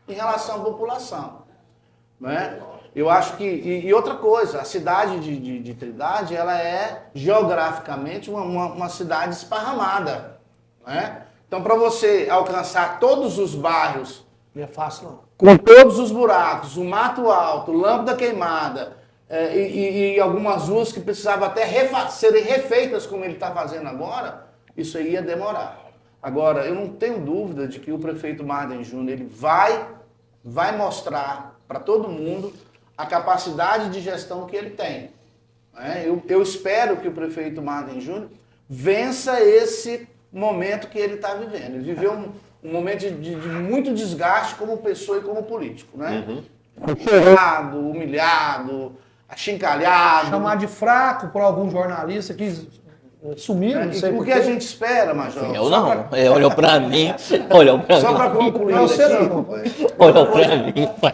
em relação à população, né? Eu acho que... E outra coisa, a cidade de Trindade, ela é geograficamente uma cidade esparramada, né? Então, para você alcançar todos os bairros...
Não é fácil, não.
Com todos os buracos, o mato alto, lâmpada queimada, e algumas ruas que precisavam até serem refeitas como ele está fazendo agora, isso aí ia demorar. Agora, eu não tenho dúvida de que o prefeito Marden Júnior ele vai mostrar para todo mundo a capacidade de gestão que ele tem, né? Eu espero que o prefeito Marden Júnior vença esse momento que ele está vivendo. Ele viveu um momento de muito desgaste como pessoa e como político, né? Humilhado, achincalhado.
Chamar de fraco por algum jornalista que sumiram, não sei
o que a gente espera, Major?
Eu não. Olhou pra mim. Olhou pra
Só
mim.
para concluir
Não,
aqui.
você não.
Olhou pra mim, pai.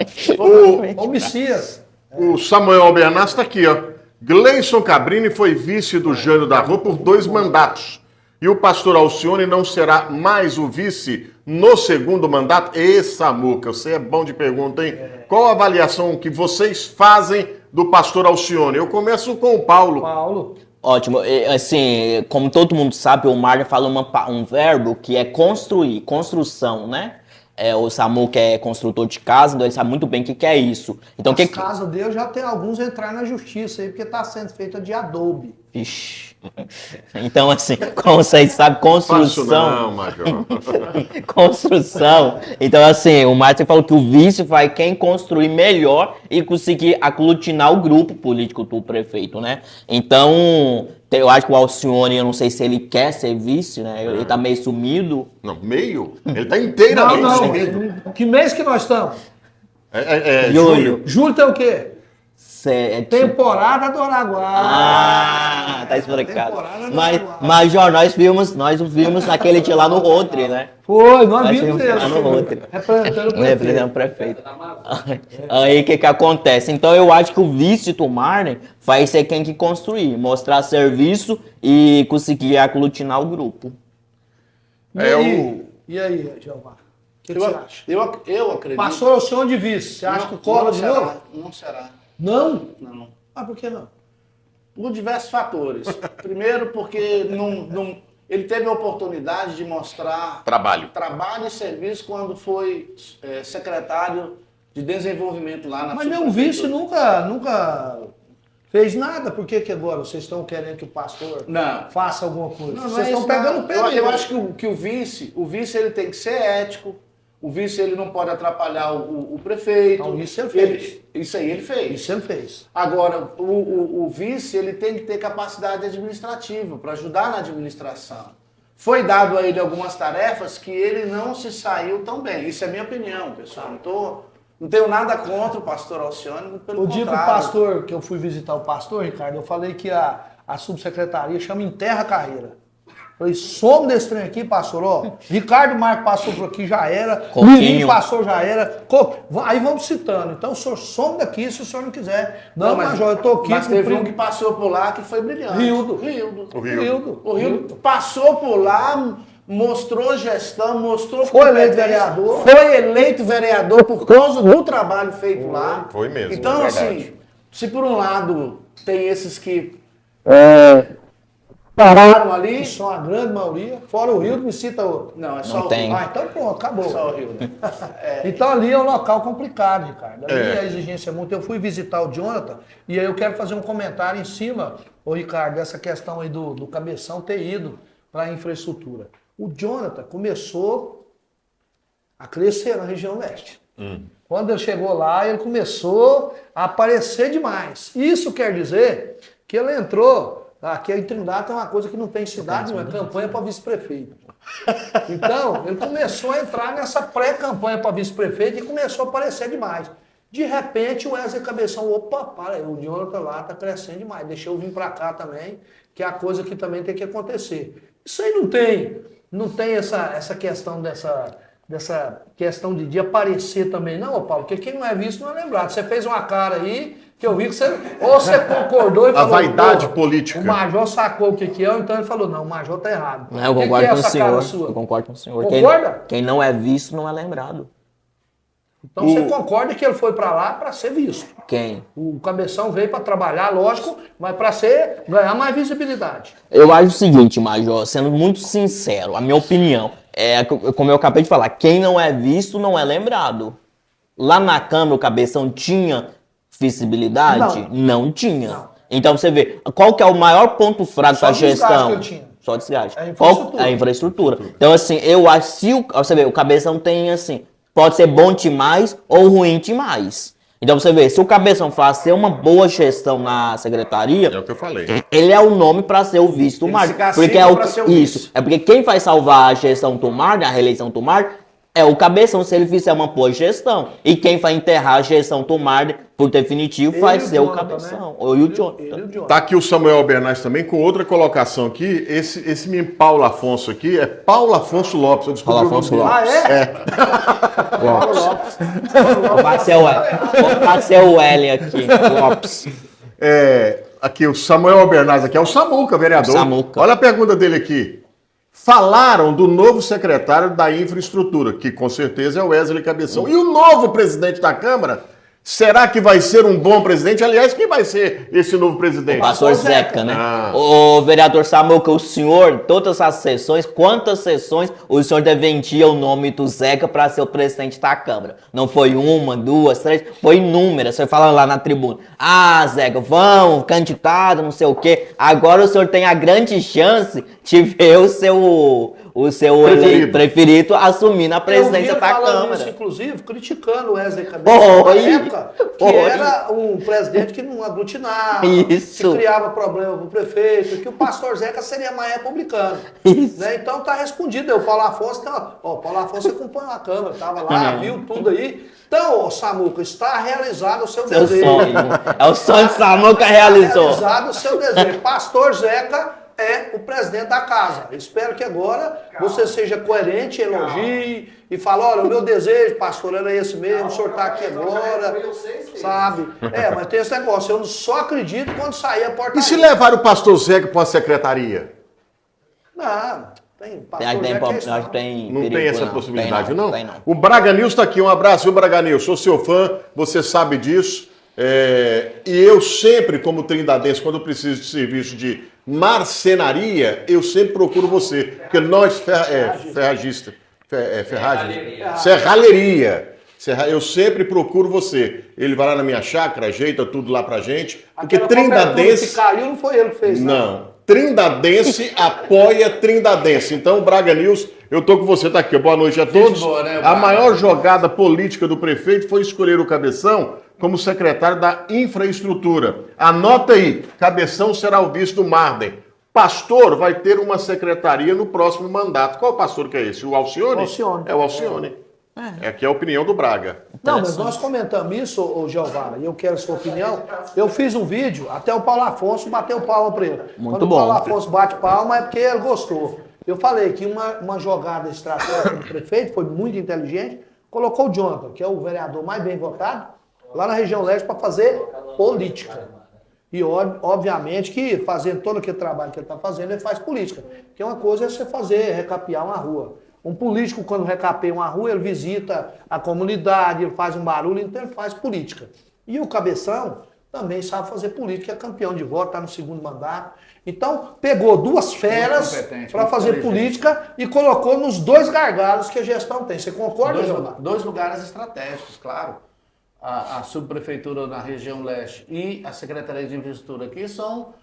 Ô, Messias.
O Samuel Albernaz está aqui, ó. Gleison Cabrini foi vice do Jânio da Rua por 2 mandatos. E o pastor Alcione não será mais o vice no segundo mandato? Samuca, você é bom de pergunta, hein? Qual a avaliação que vocês fazem do pastor Alcione? Eu começo com o Paulo.
Paulo.
Ótimo. Assim, como todo mundo sabe, o Marlon fala um verbo que é construir, construção, né? O Samuca é construtor de casa, então ele sabe muito bem o que é isso. Então,
As casas dele já tem alguns entrar na justiça aí, porque está sendo feita de adobe.
Ixi. Então, assim, como vocês sabem, construção.
Não, Major.
Construção. Então, assim, o Márcio falou que o vice vai quem construir melhor e conseguir aglutinar o grupo político do prefeito, né? Então, eu acho que o Alcione, eu não sei se ele quer ser vice, né? Ele tá meio sumido.
Não, meio? Ele tá inteiramente
Não,
sumido.
Que mês que nós estamos?
Julho.
Julho tem o quê?
Temporada
Temporada do Araguá.
tá explicado.
Temporada do
Mas,
Araguá.
Major, nós o vimos naquele dia lá no Rotary, né?
Foi, nós
Nós
vimos
vimos
ele.
lá no Rotary.
Representando o prefeito.
Aí o que acontece? Então eu acho que o vice do Marlon vai ser quem que construir, mostrar serviço e conseguir aglutinar o grupo.
E aí, Jeová? O que você acha?
Eu acredito.
Passou o senhor de vice. Você acha que cola de novo?
Não será.
Não?
Não.
Ah, por que não?
Por diversos fatores. Primeiro, porque ele teve a oportunidade de mostrar
Trabalho
e serviço quando foi secretário de desenvolvimento lá na
Mas meu vice nunca fez nada. Por que agora vocês estão querendo que o pastor faça alguma coisa?
Não,
vocês
é
estão
isso,
pegando
não.
o pé
Eu
dele.
acho que o vice ele tem que ser ético. O vice ele não pode atrapalhar o prefeito.
Então, isso ele fez.
Isso aí ele fez.
Isso ele fez.
Agora, o vice ele tem que ter capacidade administrativa para ajudar na administração. Foi dado a ele algumas tarefas que ele não se saiu tão bem. Isso é minha opinião, pessoal. Não tenho nada contra o pastor Alcione, pelo
O dia que o
contrário.
pastor, que eu fui visitar o pastor, Ricardo, eu falei que a subsecretaria chama Enterra Carreira. Falei, some desse trem aqui, pastor, ó. Ricardo Marco passou por aqui, já era. Mirinho passou, já era. Aí vamos citando. Então o senhor some daqui se o senhor não quiser. Não, Major, eu tô aqui.
Mas teve um que passou por lá que foi brilhante.
Rildo.
O Rildo passou por lá, mostrou gestão, mostrou
Foi eleito
competência,
vereador.
Foi eleito vereador por causa do trabalho feito lá.
Foi mesmo,
Então,
é
assim,
verdade.
se por um lado tem esses que pararam ali.
Que são a grande maioria. Fora o Rildo, me cita outro.
Não, é só
Não
o
tem.
Rildo.
Ah, então pronto, acabou.
Só o Rildo.
Então ali é um local complicado, Ricardo. Ali
É.
a exigência é muito. Eu fui visitar o Jonathan e aí eu quero fazer um comentário em cima, ô Ricardo, dessa questão aí do Cabeção ter ido para a infraestrutura. O Jonathan começou a crescer na região leste. Quando ele chegou lá, ele começou a aparecer demais. Isso quer dizer que ele entrou. Aqui em Trindade tem uma coisa que não tem cidade, não é campanha para vice-prefeito. Então, ele começou a entrar nessa pré-campanha para vice-prefeito e começou a aparecer demais. De repente, o Wesley Cabeção, opa, para aí, o Jonathan lá está crescendo demais, deixa eu vir para cá também, que é a coisa que também tem que acontecer. Isso aí não tem essa questão dessa questão de aparecer também, não, ô Paulo, porque quem não é visto não é lembrado. Você fez uma cara aí que eu vi que você concordou e
A
falou...
vaidade
"Pô,
política."
O Major sacou o que é, então ele falou, não, o Major tá errado.
Não, eu
O que
concordo
que é
com o
essa cara
senhor.
sua?
Eu concordo com o senhor.
Concorda?
Quem não é visto não é lembrado.
Então você concorda que ele foi para lá para ser visto.
Quem?
O Cabeção veio para trabalhar, lógico, mas para ganhar mais visibilidade.
Eu acho o seguinte, Major, sendo muito sincero, a minha opinião, como eu acabei de falar, quem não é visto não é lembrado. Lá na Câmara o Cabeção tinha visibilidade? Não tinha.
Não.
Então você vê, qual que é o maior ponto fraco
Só
da
desgaste
gestão?
que eu tinha.
Só desgaste.
A infraestrutura.
A infraestrutura. Então assim, eu acho, você vê, o Cabeção tem assim, pode ser bom demais ou ruim demais. Então você vê, se o Cabeção fazer uma boa gestão na secretaria,
É o que eu falei.
ele é o nome para ser o vice do
Ele
Marco.
se classifica
Porque é
pra ser o
isso.
vice.
É porque quem vai salvar a gestão do Marco, a reeleição do Marco, é o Cabeção, se ele fizer uma boa gestão. E quem vai enterrar a gestão do Marco, por definitivo, vai
Ele e o
ser o
Jonathan,
Cabeção.
né?
Ou o Jonathan.
Ele e o Jonathan.
Tá aqui o Samuel Bernardes também com outra colocação aqui. Esse menino Paulo Afonso aqui é Paulo Afonso Lopes. Eu descobri
Paulo
o nome
Afonso
dele.
Lopes. Vai ser o L aqui, Lopes.
Aqui o Samuel Bernardes aqui é o Samuca, vereador.
Samuca.
Olha a pergunta dele aqui. Falaram do novo secretário da infraestrutura, que com certeza é o Wesley Cabeção. E o novo presidente da Câmara, será que vai ser um bom presidente? Aliás, quem vai ser esse novo presidente?
O pastor Zeca, né?
Ah.
O vereador Samuca, o senhor, todas as sessões, quantas sessões o senhor defendia o nome do Zeca para ser o presidente da Câmara? Não foi uma, duas, três, foi inúmeras. Você fala lá na tribuna, ah, Zeca, vamos, candidato, não sei o quê. Agora o senhor tem a grande chance de ver o seu eleito preferido assumindo a presidência da Câmara.
Isso, inclusive, criticando o Wesley Cabeção na época, que era um presidente que não aglutinava,
Isso.
que criava problema para o prefeito, que o pastor Zeca seria mais republicano. Né? Então tá respondido. O Paulo Afonso, o Paulo Afonso acompanhou a Câmara, estava lá, viu tudo aí. Então, Samuca, está realizado o seu desejo.
Sonho. É o sonho que Samuca realizou.
Realizado o seu desejo. Pastor Zeca é o presidente da casa. Espero que agora você seja coerente, elogie e fale, olha, o meu desejo, pastor, era esse mesmo, o senhor está aqui agora, sabe? Mas tem esse negócio, eu só acredito quando sair a portaria.
E se levar o pastor Zeca para a secretaria?
Não, tem pastor
Acho que
Zeca é
acho que tem
Não
perigo,
tem essa
não.
possibilidade,
Tem
não?
Tem não.
O Braga News está aqui. Um abraço, viu, Braga News? Sou seu fã, você sabe disso. E eu sempre, como trindadense, quando eu preciso de serviço de marcenaria, eu sempre procuro você. Porque nós, ferragista, serralheria. Eu sempre procuro você. Ele vai lá na minha chácara, ajeita tudo lá pra gente. Porque
Aquela
trindadense...
que caiu não foi ele que fez,
Não. Trindadense apoia Trindadense. Então, Braga News, eu tô com você, tá aqui. Boa noite a todos.
boa, né,
A
Braga?
maior jogada política do prefeito foi escolher o Cabeção como secretário da infraestrutura. Anota aí, Cabeção será o vice do Marden. Pastor vai ter uma secretaria no próximo mandato. Qual pastor que é esse? O Alcione?
Alcione.
É o Alcione. Aqui é a opinião do Braga.
Não, mas nós comentamos isso, ô Jeová, e eu quero a sua opinião. Eu fiz um vídeo, até o Paulo Afonso bateu palma para ele.
Muito
Quando
bom.
o Paulo Afonso bate palma é porque ele gostou. Eu falei que uma jogada estratégica do prefeito foi muito inteligente, colocou o Jonathan, que é o vereador mais bem votado, lá na região leste para fazer política. E obviamente que fazendo todo aquele trabalho que ele está fazendo, ele faz política. Porque uma coisa é você fazer, recapear uma rua. Um político, quando recapeia uma rua, ele visita a comunidade, ele faz um barulho, então ele faz política. E o Cabeção também sabe fazer política, é campeão de voto, está no segundo mandato. Então, pegou duas feras para fazer política e colocou nos dois gargalos que a gestão tem. Você concorda, Jeová?
Dois lugares estratégicos, claro. A subprefeitura na região leste e a Secretaria de Infraestrutura aqui são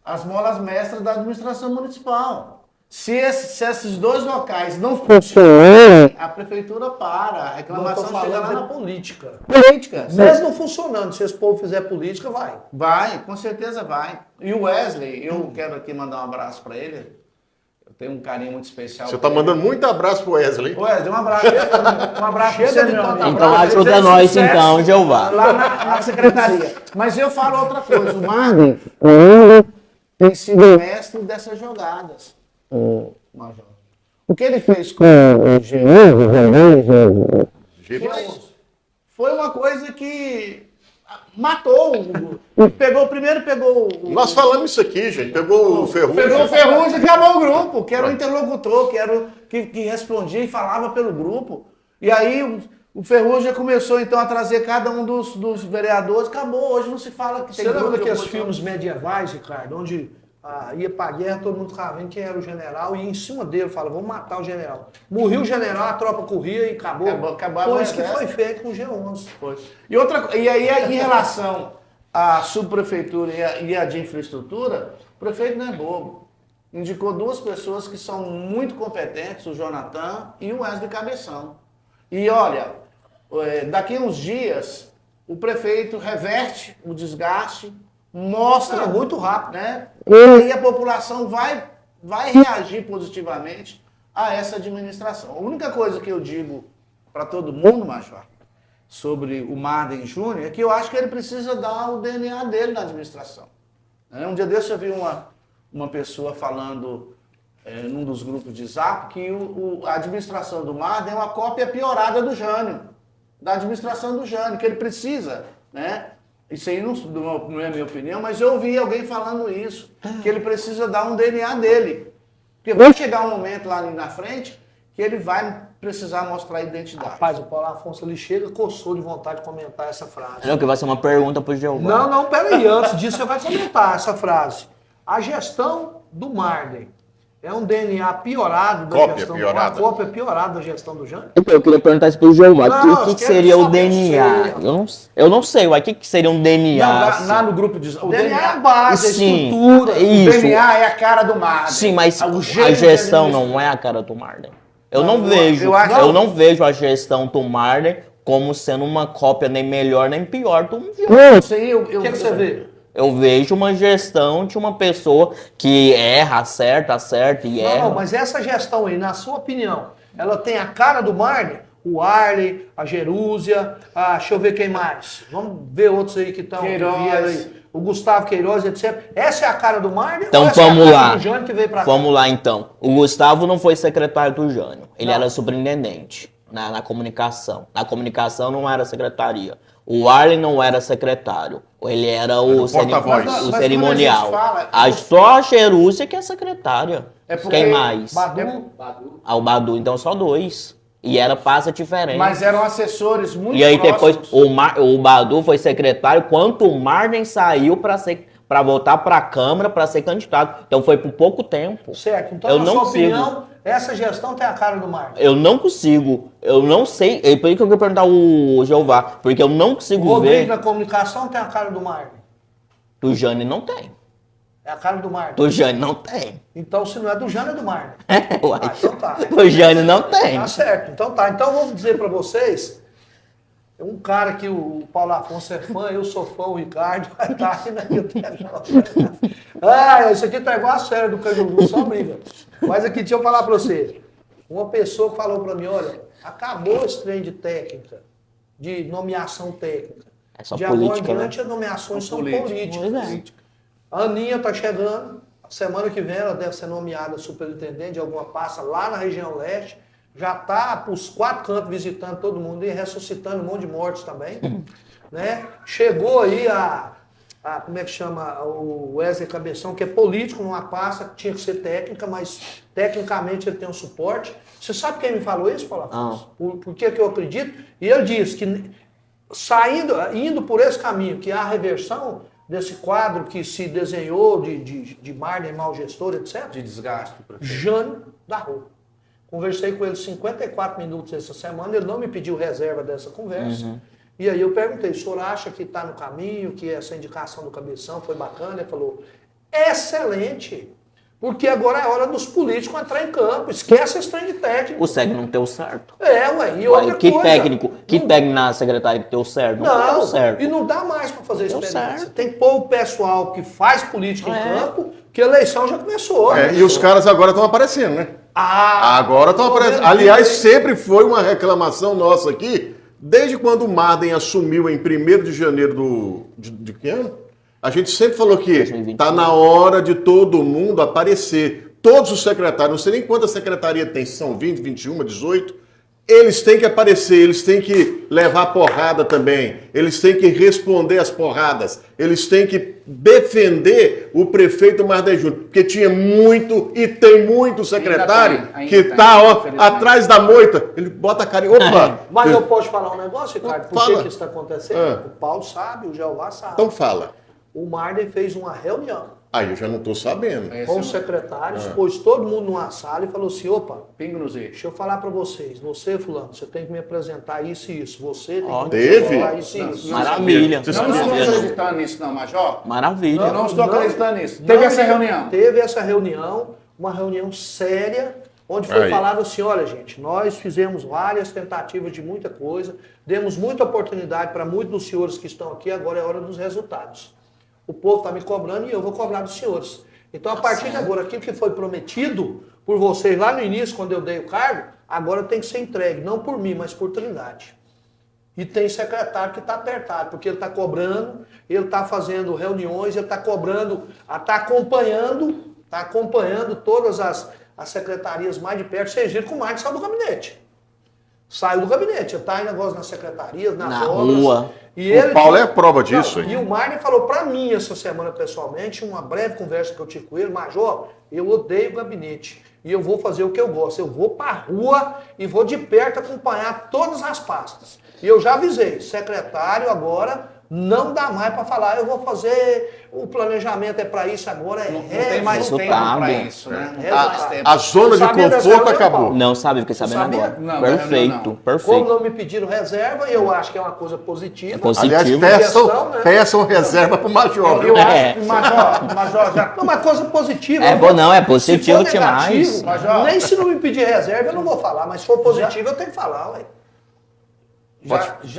as molas mestras da administração municipal. Se esses dois locais não funcionarem, a prefeitura para, a reclamação chega lá na
política.
política.
Se eles não funcionando, se esse povo fizer política, vai.
Vai, com certeza vai. E o Wesley, eu quero aqui mandar um abraço para ele. Eu tenho um carinho muito especial.
Você tá mandando muito abraço pro Wesley.
Wesley, um abraço. Um abraço pra você, meu amigo.
Então ajuda nós, então, Jeová.
Lá na secretaria. Mas eu falo outra coisa. O Marden tem sido mestre dessas jogadas. Major. O que ele fez com o foi uma coisa que matou. Primeiro pegou
Nós falamos isso aqui, gente. Pegou o Ferrugem.
Pegou o Ferrugem e acabou o grupo, que era o interlocutor, que respondia e falava pelo grupo. E aí o Ferrugem começou então a trazer cada um dos vereadores. Acabou, hoje não se fala que tem
Você lembra
grupo de
daqueles
oposição.
filmes medievais, Ricardo, onde ia pra guerra, todo mundo ficava vendo quem era o general, e em cima dele fala, vamos matar o general. Morreu o general, a tropa corria e acabou.
Acabou
Foi
o
isso que
exército.
foi feito com o G11.
E aí, em relação à subprefeitura e a de infraestrutura, o prefeito não é bobo. Indicou duas pessoas que são muito competentes, o Jonathan e o Wesley Cabeção. E olha, daqui a uns dias, o prefeito reverte o desgaste, mostra
Muito rápido.
né? E aí a população vai reagir positivamente a essa administração. A única coisa que eu digo para todo mundo, Major, sobre o Marden Júnior, é que eu acho que ele precisa dar o DNA dele na administração. Um dia desse eu vi uma pessoa falando num dos grupos de Zap que a administração do Marden é uma cópia piorada do Jânio, da administração do Jânio, que ele precisa, né? Isso aí não é minha opinião, mas eu ouvi alguém falando isso, que ele precisa dar um DNA dele.
Porque vai chegar um momento lá ali na frente que ele vai precisar mostrar a identidade. Rapaz, o Paulo Afonso ali chega, coçou de vontade de comentar essa frase.
Não, que vai ser uma pergunta pro Jeová.
Não, peraí, antes disso você vai comentar essa frase. A gestão do Marden é um DNA piorado da
Cópia
gestão
piorada.
Uma cópia piorada da gestão do Jânio?
Eu queria perguntar isso pro Jeová.
Não,
O que
eu quero
seria o
saber
DNA? Eu não sei, uai. O que seria um DNA?
Não, lá no grupo de...
O DNA é a base, a
Sim,
estrutura.
isso.
O DNA é a cara do Marden.
Sim, mas
O
a
jeito
gestão
que ele-
não é a cara do Marden. Eu
Não,
não vejo.
eu acho-
Eu não vejo a gestão do Marden como sendo uma cópia nem melhor nem pior do
Isso aí
O que você vê?
Eu vejo uma gestão de uma pessoa que erra, acerta e erra.
Não, mas essa gestão aí, na sua opinião, ela tem a cara do Marden? O Arley, a Jerúzia, deixa eu ver quem mais. Vamos ver outros aí que estão.
Queiroz.
O Gustavo Queiroz, etc. Essa é a cara do Marden?
Então
ou essa
vamos
é a cara
lá.
do Jânio que veio pra cá?
Vamos lá então. O Gustavo não foi secretário do Jânio. Ele era superintendente na comunicação. Na comunicação não era secretaria. O Arlen não era secretário. Ele era o
porta-voz.
Mas quando a
cerimonial.
gente fala-
Só a Cherúcia que é secretária.
É porque-
Quem mais?
Badu?
O Badu, então só dois. E era passa diferente.
Mas eram assessores muito
E aí
próximos.
depois o Badu foi secretário quando o Marden saiu para voltar para a Câmara para ser candidato. Então foi por pouco tempo.
Certo. Então,
Eu
na
não
sua
consigo.
opinião, essa gestão tem a cara do Marden?
Eu não consigo. Eu não sei. É por isso que eu quero perguntar o Jeová. Porque eu não
O
consigo
Rodrigo
ver.
na comunicação tem a cara do Marden?
Do Jânio não tem.
É a cara do Marden.
Do Jânio não tem.
Então, se não é do Jânio, é do Marden.
Uai.
Então tá.
Do Jânio não tem.
Tá certo. Então tá. Então vamos dizer pra vocês, é um cara que o Paulo Afonso é fã, eu sou fã, o Ricardo, tá aqui na isso aqui tá igual a série do Cajuru, só briga. Mas aqui, deixa eu falar pra você. Uma pessoa que falou pra mim, olha, acabou esse trem de técnica, de nomeação técnica.
É só
de agora em
política, né?
diante, as nomeações são
política.
políticas.
Pois é.
A Aninha tá chegando, semana que vem ela deve ser nomeada superintendente de alguma pasta lá na região leste. Já está para os 4 cantos visitando todo mundo e ressuscitando um monte de mortos também. Né? Chegou aí como é que chama, o Wesley Cabeção, que é político numa pasta que tinha que ser técnica, mas tecnicamente ele tem um suporte. Você sabe quem me falou isso, Paulo Afonso? Por que eu acredito? E ele disse que indo por esse caminho, que há a reversão desse quadro que se desenhou de Marden, mau gestor, etc.
De desgaste.
Jânio da Rua. Conversei com ele 54 minutos essa semana, ele não me pediu reserva dessa conversa. E aí eu perguntei, o senhor acha que está no caminho, que essa indicação do Cabeção foi bacana? Ele falou, excelente, porque agora é hora dos políticos entrar em campo, esquece esse trem de técnico.
O SEG não deu certo.
E outra
Que
coisa...
técnico na secretaria que deu certo? Não deu certo.
E não dá mais para fazer
Deu
experiência.
certo.
Tem que pôr o pessoal que faz política em campo, que a eleição já começou.
E os caras agora estão aparecendo, né? Agora estão aparecendo.
vendo
Aliás,
isso,
sempre foi uma reclamação nossa aqui, desde quando o Marden assumiu em 1º de janeiro de que ano? A gente sempre falou que
2021.
está na hora de todo mundo aparecer. Todos os secretários, não sei nem quantas secretarias tem, se são 20, 21, 18, eles têm que aparecer, eles têm que levar porrada também, eles têm que responder às porradas, eles têm que defender o prefeito Marden Júnior, porque tinha muito e tem muito secretário
ainda
que
tem,
está
infelizmente.
atrás da moita, ele bota a cara e opa!
Mas eu posso falar um negócio, Ricardo? Por
Fala.
que isso está acontecendo? O Paulo sabe, o Jeová sabe.
Então fala.
O Marden fez uma reunião
Aí eu já não estou sabendo.
com os secretários, pôs todo mundo numa sala e falou assim, opa,
Pingo nos is.
deixa eu falar para vocês, você, fulano, você tem que me apresentar isso e isso, você tem que me
teve?
apresentar isso e isso.
Maravilha.
Você
Não estou
Maravilha.
acreditando nisso não, Major.
Maravilha.
Eu não estou acreditando nisso.
Não,
Teve essa reunião.
Teve essa reunião, uma reunião séria, onde foi
Aí.
falado assim, olha gente, nós fizemos várias tentativas de muita coisa, demos muita oportunidade para muitos dos senhores que estão aqui, agora é hora dos resultados. O povo está me cobrando e eu vou cobrar dos senhores. Então, a partir de agora, aquilo que foi prometido por vocês lá no início, quando eu dei o cargo, agora tem que ser entregue, não por mim, mas por Trindade. E tem secretário que está apertado, porque ele está cobrando, ele está fazendo reuniões, ele está cobrando, está acompanhando todas as secretarias mais de perto. Vocês viram que o Marcos saiu do gabinete. Saiu do gabinete, ele tá em negócio nas secretarias, nas
Na
obras.
rua.
E ele,
O Paulo é prova disso.
Não, e o Marden falou pra mim essa semana pessoalmente, uma breve conversa que eu tive com ele, Major, eu odeio o gabinete. E eu vou fazer o que eu gosto. Eu vou pra rua e vou de perto acompanhar todas as pastas. E eu já avisei, secretário agora não dá mais para falar, eu vou fazer, o planejamento é para isso agora,
Não tem mais tempo
Resultado.
para isso, né? Não tem
A-
mais tempo.
A zona de
Sabia dessa
conforto
reunião,
acabou.
Paulo?
Não sabe, fiquei sabendo
Sabia?
agora.
Não,
Perfeito,
não.
Como
perfeito.
não me pediram reserva, eu acho que é uma coisa positiva.
É positivo.
Aliás,
Questão,
peçam,
né?
peçam reserva pro Major. viu?
Eu
É.
acho que, Major, já...
Não, uma coisa positiva.
É
eu
bom, não, é
se
positivo
for
demais.
negativo,
Major.
nem se não me pedir reserva, eu não vou falar. Mas se for positivo, eu tenho que falar, ué.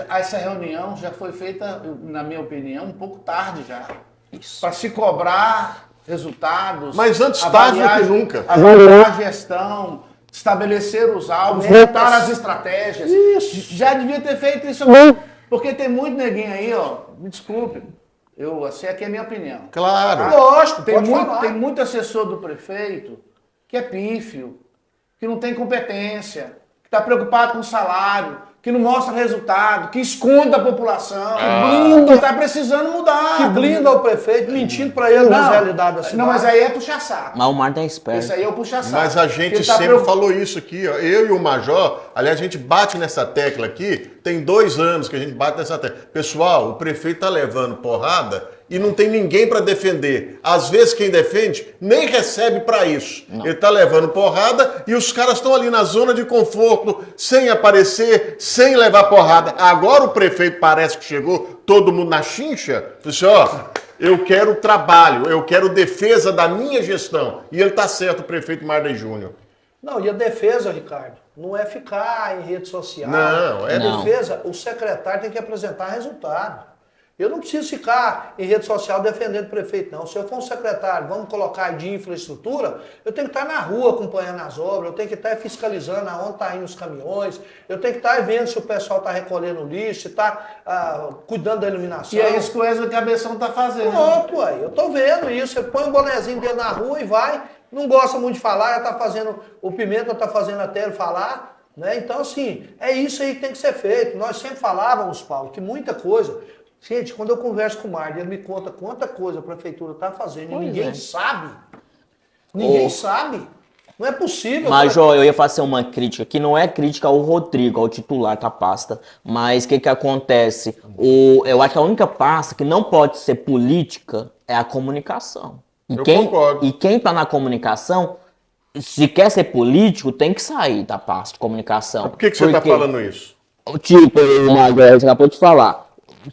Essa reunião já foi feita, na minha opinião, um pouco tarde já.
Isso.
Para se cobrar resultados.
Mas antes tarde do que nunca.
Avaliar a gestão, estabelecer os alvos,
Metas.
montar as estratégias.
Isso.
Já devia ter feito isso. Porque tem muito neguinho aí, ó. Me desculpe. Essa aqui é a minha opinião.
Claro.
Lógico,
Tem
pode
muito,
falar.
tem muito assessor do prefeito que é pífio, que não tem competência, que está preocupado com o salário, que não mostra resultado, que esconde a população, que está precisando mudar.
Que blinda o prefeito, mentindo para ele na realidade da cidade.
Não, mas aí é puxar saco.
Mas o Marta é esperto.
Esse aí é o puxar saco.
Mas a gente
Ele tá
sempre
preocupado.
falou isso aqui, ó. Eu e o Major, aliás, a gente bate nessa tecla aqui, tem 2 anos que a gente bate nessa tecla. Pessoal, o prefeito tá levando porrada e não tem ninguém para defender. Às vezes quem defende nem recebe para isso. Ele tá levando porrada e os caras estão ali na zona de conforto, sem aparecer, sem levar porrada. Agora o prefeito parece que chegou, todo mundo na chincha, disse, ó, eu quero trabalho, eu quero defesa da minha gestão. E ele tá certo, o prefeito Marden Júnior.
Não, e a defesa, Ricardo, não é ficar em rede social.
Não, é
A
não.
defesa, o secretário tem que apresentar resultado. Eu não preciso ficar em rede social defendendo o prefeito, não. Se eu for um secretário, vamos colocar de infraestrutura, eu tenho que estar na rua acompanhando as obras, eu tenho que estar fiscalizando aonde estão indo os caminhões, eu tenho que estar vendo se o pessoal está recolhendo lixo, se está cuidando da iluminação.
E é isso que o Wesley Cabeção tá fazendo.
Pronto, aí, eu tô vendo isso. Você põe um bonezinho dele na rua e vai. Não gosta muito de falar, já tá fazendo, o Pimenta tá fazendo até ele falar, né? Então, assim, é isso aí que tem que ser feito. Nós sempre falávamos, Paulo, que muita coisa. Gente, quando eu converso com o Marden, ele me conta quanta coisa a prefeitura tá fazendo e
Pois
ninguém
é.
sabe. Ninguém
Ô.
sabe. Não é possível.
Major, eu ia fazer uma crítica, que não é crítica ao Rodrigo, ao titular da pasta, mas o que acontece? Eu acho que a única pasta que não pode ser política é a comunicação.
Eu concordo.
E quem tá na comunicação, se quer ser político, tem que sair da pasta de comunicação.
Por que você tá falando isso?
Tipo, Major, você acabou de falar.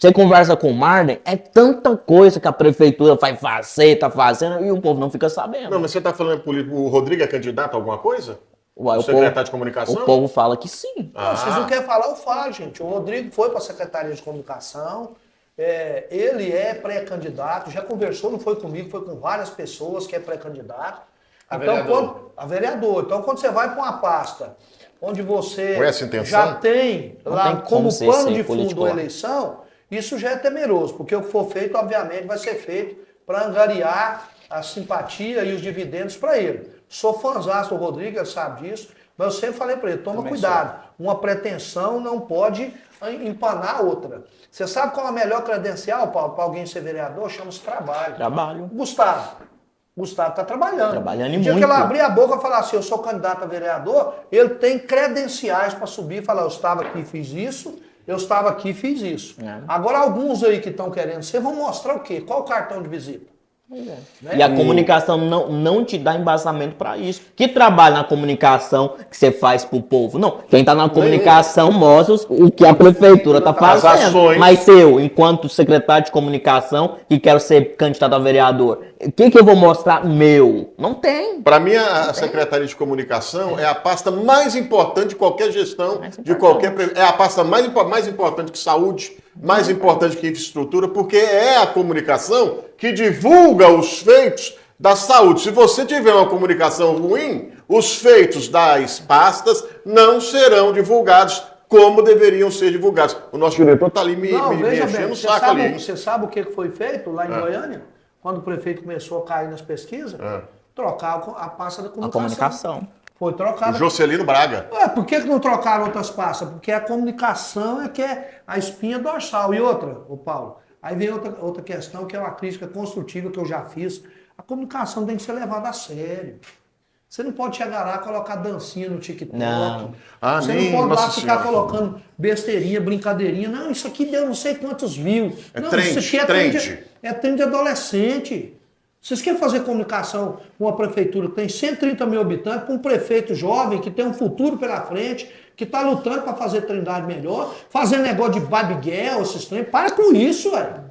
Você conversa com o Marden, é tanta coisa que a prefeitura vai fazer, tá fazendo, e o povo não fica sabendo.
Não, mas você tá falando político, o Rodrigo é candidato a alguma coisa?
Uai,
O secretário de comunicação?
O povo fala que sim.
Não, vocês não querem falar, eu falo, gente. O Rodrigo foi para a Secretaria de Comunicação, ele é pré-candidato, já conversou, não foi comigo, foi com várias pessoas que é pré-candidato.
A
Então,
vereador.
a vereador. Então, quando você vai para uma pasta onde você
Com essa intenção?
já tem
Não
lá
tem
como
como ser
pano
sem
de fundo
político
a
lá.
eleição, isso já é temeroso, porque o que for feito, obviamente, vai ser feito para angariar a simpatia e os dividendos para ele. Sou fãzaço do Rodrigo, ele sabe disso, mas eu sempre falei para ele, toma
Também
cuidado, uma pretensão não pode empanar a outra. Você sabe qual é a melhor credencial, Paulo, para alguém ser vereador? Chama-se trabalho.
Trabalho.
Gustavo está trabalhando.
Trabalhando e
O dia
muito.
que ele abrir a boca e falar assim, eu sou candidato a vereador, ele tem credenciais para subir e falar, eu estava aqui e fiz isso, eu estava aqui e fiz isso.
É.
Agora, alguns aí que estão querendo ser, vão mostrar o quê? Qual o cartão de visita? Né?
E a comunicação não te dá embasamento para isso. Que trabalho na comunicação que você faz pro povo? Não. Quem tá na comunicação mostra o que a prefeitura tá
As
fazendo.
ações.
Mas eu, enquanto secretário de comunicação que quero ser candidato a vereador, o que eu vou mostrar meu? Não tem.
Para mim, a Secretaria de Comunicação é a pasta mais importante de qualquer gestão,
Mais
de qualquer... É a pasta mais importante que saúde, mais importante que infraestrutura, porque é a comunicação que divulga os feitos da saúde. Se você tiver uma comunicação ruim, os feitos das pastas não serão divulgados como deveriam ser divulgados. O nosso diretor está ali me
veja
enchendo
bem,
o saco ali. hein?
você sabe o que foi feito lá em Goiânia? Quando o prefeito começou a cair nas pesquisas? Trocar a pasta da
A
comunicação.
comunicação.
Foi trocada.
Jocelino Braga.
Por que não trocaram outras pastas? Porque a comunicação é que é a espinha dorsal. E outra, ô Paulo, aí vem outra questão que é uma crítica construtiva que eu já fiz. A comunicação tem que ser levada a sério. Você não pode chegar lá e colocar dancinha no TikTok.
Não.
Você não pode lá ficar colocando besteirinha, brincadeirinha. Não, isso aqui deu não sei quantos views.
É
não,
trend,
isso aqui é trend de adolescente. Vocês querem fazer comunicação com uma prefeitura que tem 130 mil habitantes, com um prefeito jovem que tem um futuro pela frente, que está lutando para fazer Trindade melhor, fazendo negócio de babiguel, esses trem. Para com isso, velho.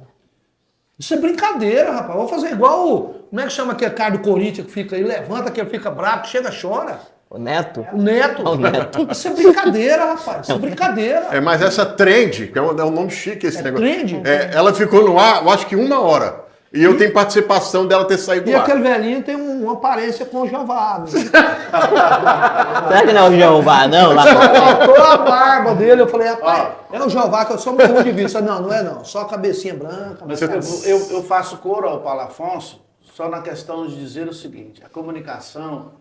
Isso é brincadeira, rapaz. Vou fazer igual como é que chama aquele cara do Corinthians que fica aí, levanta, que ele fica bravo, que chega, chora.
O Neto?
O Neto.
O Neto.
Isso é brincadeira, rapaz. Isso é brincadeira.
Mas essa trend, que é um nome chique esse negócio.
Trend?
Ela ficou no ar, eu acho que 1 hora. E eu tenho participação dela ter saído do
E
ar.
aquele velhinho tem uma aparência com o Jeová. Né?
Será que não é o Jeová, não? Lá
Faltou a barba dele, eu falei, rapaz, é o Jeová que eu sou muito ruim de vista. Não, não é não. Só cabecinha branca.
Mas eu faço coro ao Paulo Afonso só na questão de dizer o seguinte: a comunicação,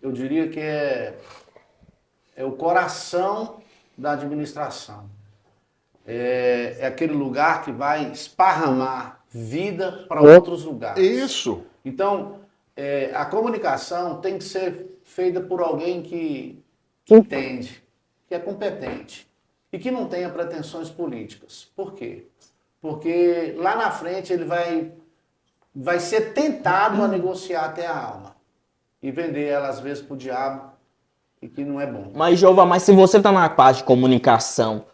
eu diria que é o coração da administração. É aquele lugar que vai esparramar vida para outros lugares.
Isso.
Então, a comunicação tem que ser feita por alguém que entende, que é competente e que não tenha pretensões políticas. Por quê? Porque lá na frente ele vai ser tentado a negociar até a alma e vender ela às vezes pro diabo, e que não é bom.
Mas, Jeová, mas se você tá na parte de comunicação,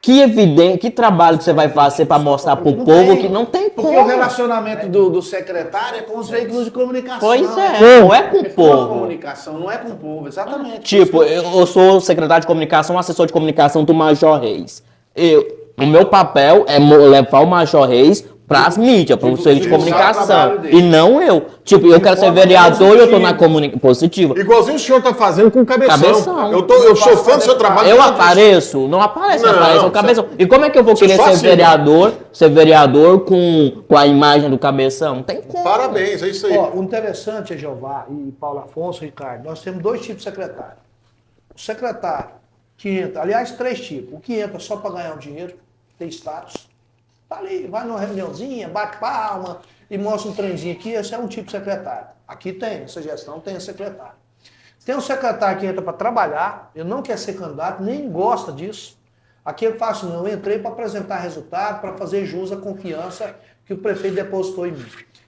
que trabalho que você vai fazer para mostrar pro povo que não tem como?
Porque o relacionamento do secretário é com os veículos de comunicação.
Pois é, não é com o
Com a
povo.
comunicação, não é com o povo, exatamente.
Tipo, eu sou secretário de comunicação, assessor de comunicação do Major Reis. O meu papel é levar o Major Reis pras mídias, para os veículos de
divulgar o
comunicação.
trabalho dele.
E não eu. Tipo, eu quero ser vereador e eu tô na comunicação positiva.
Igualzinho o senhor tá fazendo com o Cabeção.
Cabeção.
Eu sou fã do seu trabalho.
Eu
por causa disso.
apareço? Não aparece,
Não,
aparece o Cabeção. E como é que eu vou querer
só
ser
assina.
vereador com a imagem do Cabeção? Não tem como.
Parabéns, é isso aí.
Ó, o interessante é, Jeová e Paulo Afonso, Ricardo, nós temos 2 tipos de secretário. O secretário que entra, aliás, 3 tipos. O que entra só para ganhar o dinheiro, tem status. Tá ali, vai numa reuniãozinha, bate palma e mostra um trenzinho aqui, esse é um tipo de secretário. Aqui tem, essa gestão tem secretário. Tem um secretário que entra para trabalhar, ele não quer ser candidato, nem gosta disso. Aqui ele fala assim, não, eu entrei para apresentar resultado, para fazer jus à confiança que o prefeito depositou em mim.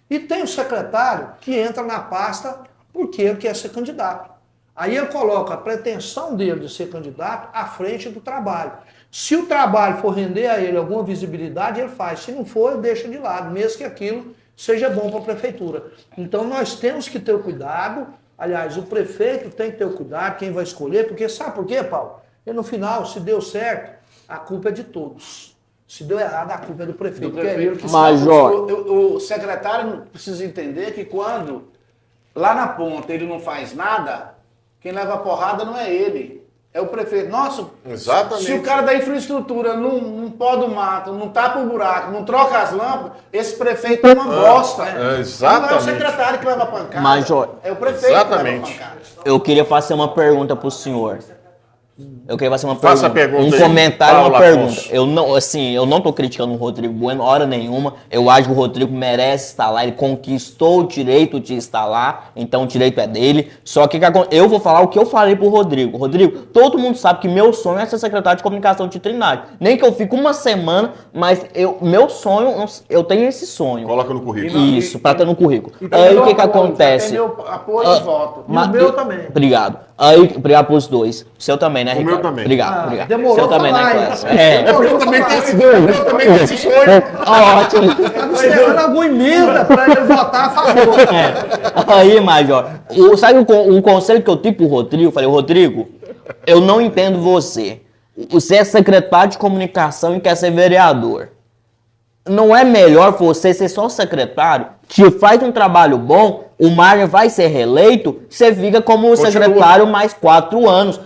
E tem o secretário que entra na pasta porque ele quer ser candidato. Aí ele coloca a pretensão dele de ser candidato à frente do trabalho. Se o trabalho for render a ele alguma visibilidade, ele faz. Se não for, ele deixa de lado, mesmo que aquilo seja bom para a prefeitura. Então nós temos que ter o cuidado, aliás, o prefeito tem que ter o cuidado, quem vai escolher, porque sabe por quê, Paulo? E no final, se deu certo, a culpa é de todos. Se deu errado, a culpa é do prefeito. Que é ele que
Major.
O secretário precisa entender que quando lá na ponta ele não faz nada, quem leva a porrada não é ele, é o prefeito. Nossa,
Exatamente.
se o cara da infraestrutura não poda o mato, não tapa o buraco, não troca as lâmpadas, esse prefeito é uma bosta.
exatamente.
Não é o secretário que leva a pancada.
Major.
É o prefeito
Exatamente.
que leva a pancada.
Eu queria fazer uma pergunta pro senhor. Eu queria fazer uma pergunta.
Faça a pergunta
Um
aí,
comentário e uma
Paulo
pergunta.
Afonso.
Eu não tô criticando o Rodrigo Bueno, hora nenhuma. Eu acho que o Rodrigo merece estar lá. Ele conquistou o direito de estar lá. Então o direito é dele. Só que eu vou falar o que eu falei pro Rodrigo. Rodrigo, todo mundo sabe que meu sonho é ser secretário de comunicação de Trindade. Nem que eu fique uma semana, mas meu sonho, eu tenho esse sonho.
Coloca no currículo.
Isso, pra ter no currículo.
Então,
Aí
meu
o que
apoio,
acontece?
tem meu apoio e voto.
E o meu também.
Obrigado. Aí, obrigado pros dois. O seu também, né,
O
Ricardo?
meu também.
Obrigado, obrigado.
demorou
O seu também,
pra
né,
falar,
Clécio?
hein?
Eu também tenho esse sonho. Eu também tenho esse sonho.
Ótimo.
Tá esperando alguma emenda para ele votar a favor.
Aí, Major, sabe um conselho que eu tive pro Rodrigo? Eu falei, Rodrigo, eu não entendo você. Você é secretário de comunicação e quer ser vereador. Não é melhor você ser só secretário, que faz um trabalho bom, o Mário vai ser reeleito, você fica como secretário mais 4 anos.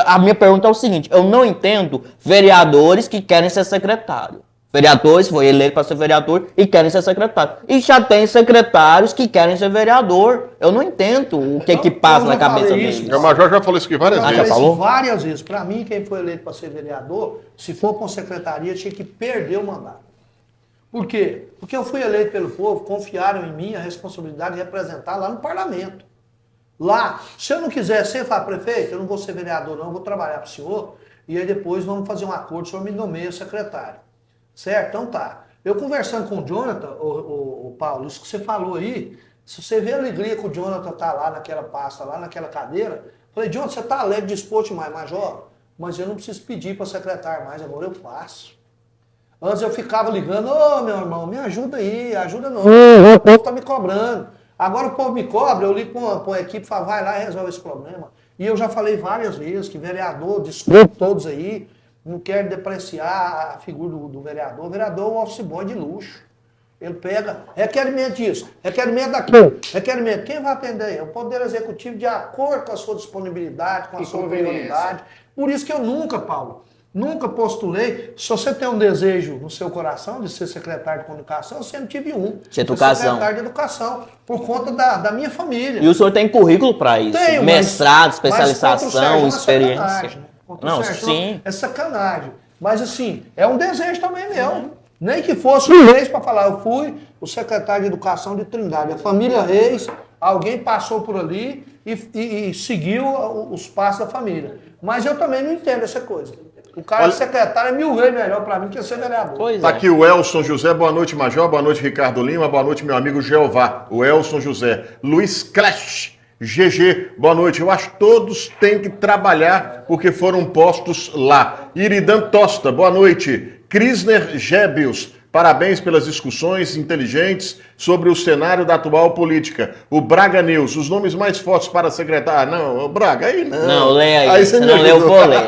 A minha pergunta é o seguinte, eu não entendo vereadores que querem ser secretário. Vereadores foi eleito para ser vereador e querem ser secretário. E já tem secretários que querem ser vereador. Eu não entendo o que passa na cabeça deles.
O Major já falou isso aqui várias
Eu
vezes.
falei
falou?
isso várias vezes. Para mim, quem foi eleito para ser vereador, se for com secretaria, tinha que perder o mandato. Por quê? Porque eu fui eleito pelo povo, confiaram em mim a responsabilidade de representar lá no parlamento. Lá, se eu não quiser ser, fala, prefeito, eu não vou ser vereador não, eu vou trabalhar para o senhor, e aí depois vamos fazer um acordo, o senhor me nomeia secretário. Certo? Então tá. Eu conversando com o Jonathan, o Paulo, isso que você falou aí, se você vê a alegria que o Jonathan tá lá naquela pasta, lá naquela cadeira, falei, Jonathan, você tá alegre, disposto demais, Major, mas eu não preciso pedir para secretário mais, agora eu faço. Antes eu ficava ligando, ô meu irmão, me ajuda aí, ajuda não, o povo tá me cobrando. Agora o povo me cobra, eu ligo para a equipe e falo, vai lá e resolve esse problema. E eu já falei várias vezes que vereador, desculpe todos aí, não quero depreciar a figura do vereador. O vereador é um office boy de luxo. Ele pega requerimento disso, requerimento daquilo, requerimento. Quem vai atender? É o Poder Executivo de acordo com a sua disponibilidade, com a sua prioridade. Por isso que eu nunca, Paulo, nunca postulei. Se você tem um desejo no seu coração de ser secretário de comunicação, eu sempre tive um.
De educação.
Secretário de educação, por conta da minha família.
E o senhor tem currículo para isso?
Tenho,
mestrado,
mas contra o
especialização,
Sérgio é
experiência.
sacanagem, né? Contra o
Não,
Sérgio
sim.
É sacanagem. Mas assim, é um desejo também meu. Nem que fosse um Reis para falar, eu fui o secretário de Educação de Trindade. A família Reis, alguém passou por ali e seguiu os passos da família. Mas eu também não entendo essa coisa. O cara de secretário é 1000 vezes melhor para mim que ser vereador.
Pois
Tá
é.
aqui o Elson José, boa noite, Major, boa noite, Ricardo Lima, boa noite, meu amigo Jeová, o Elson José. Luiz Clash, GG, boa noite. Eu acho que todos têm que trabalhar porque foram postos lá. Iridan Tosta, boa noite. Krisner Gebius, parabéns pelas discussões inteligentes sobre o cenário da atual política. O Braga News, os nomes mais fortes para secretário. Não, o Braga, aí não.
Não, leia aí.
você
Se
me
não leu, eu
ajudou.
vou ler.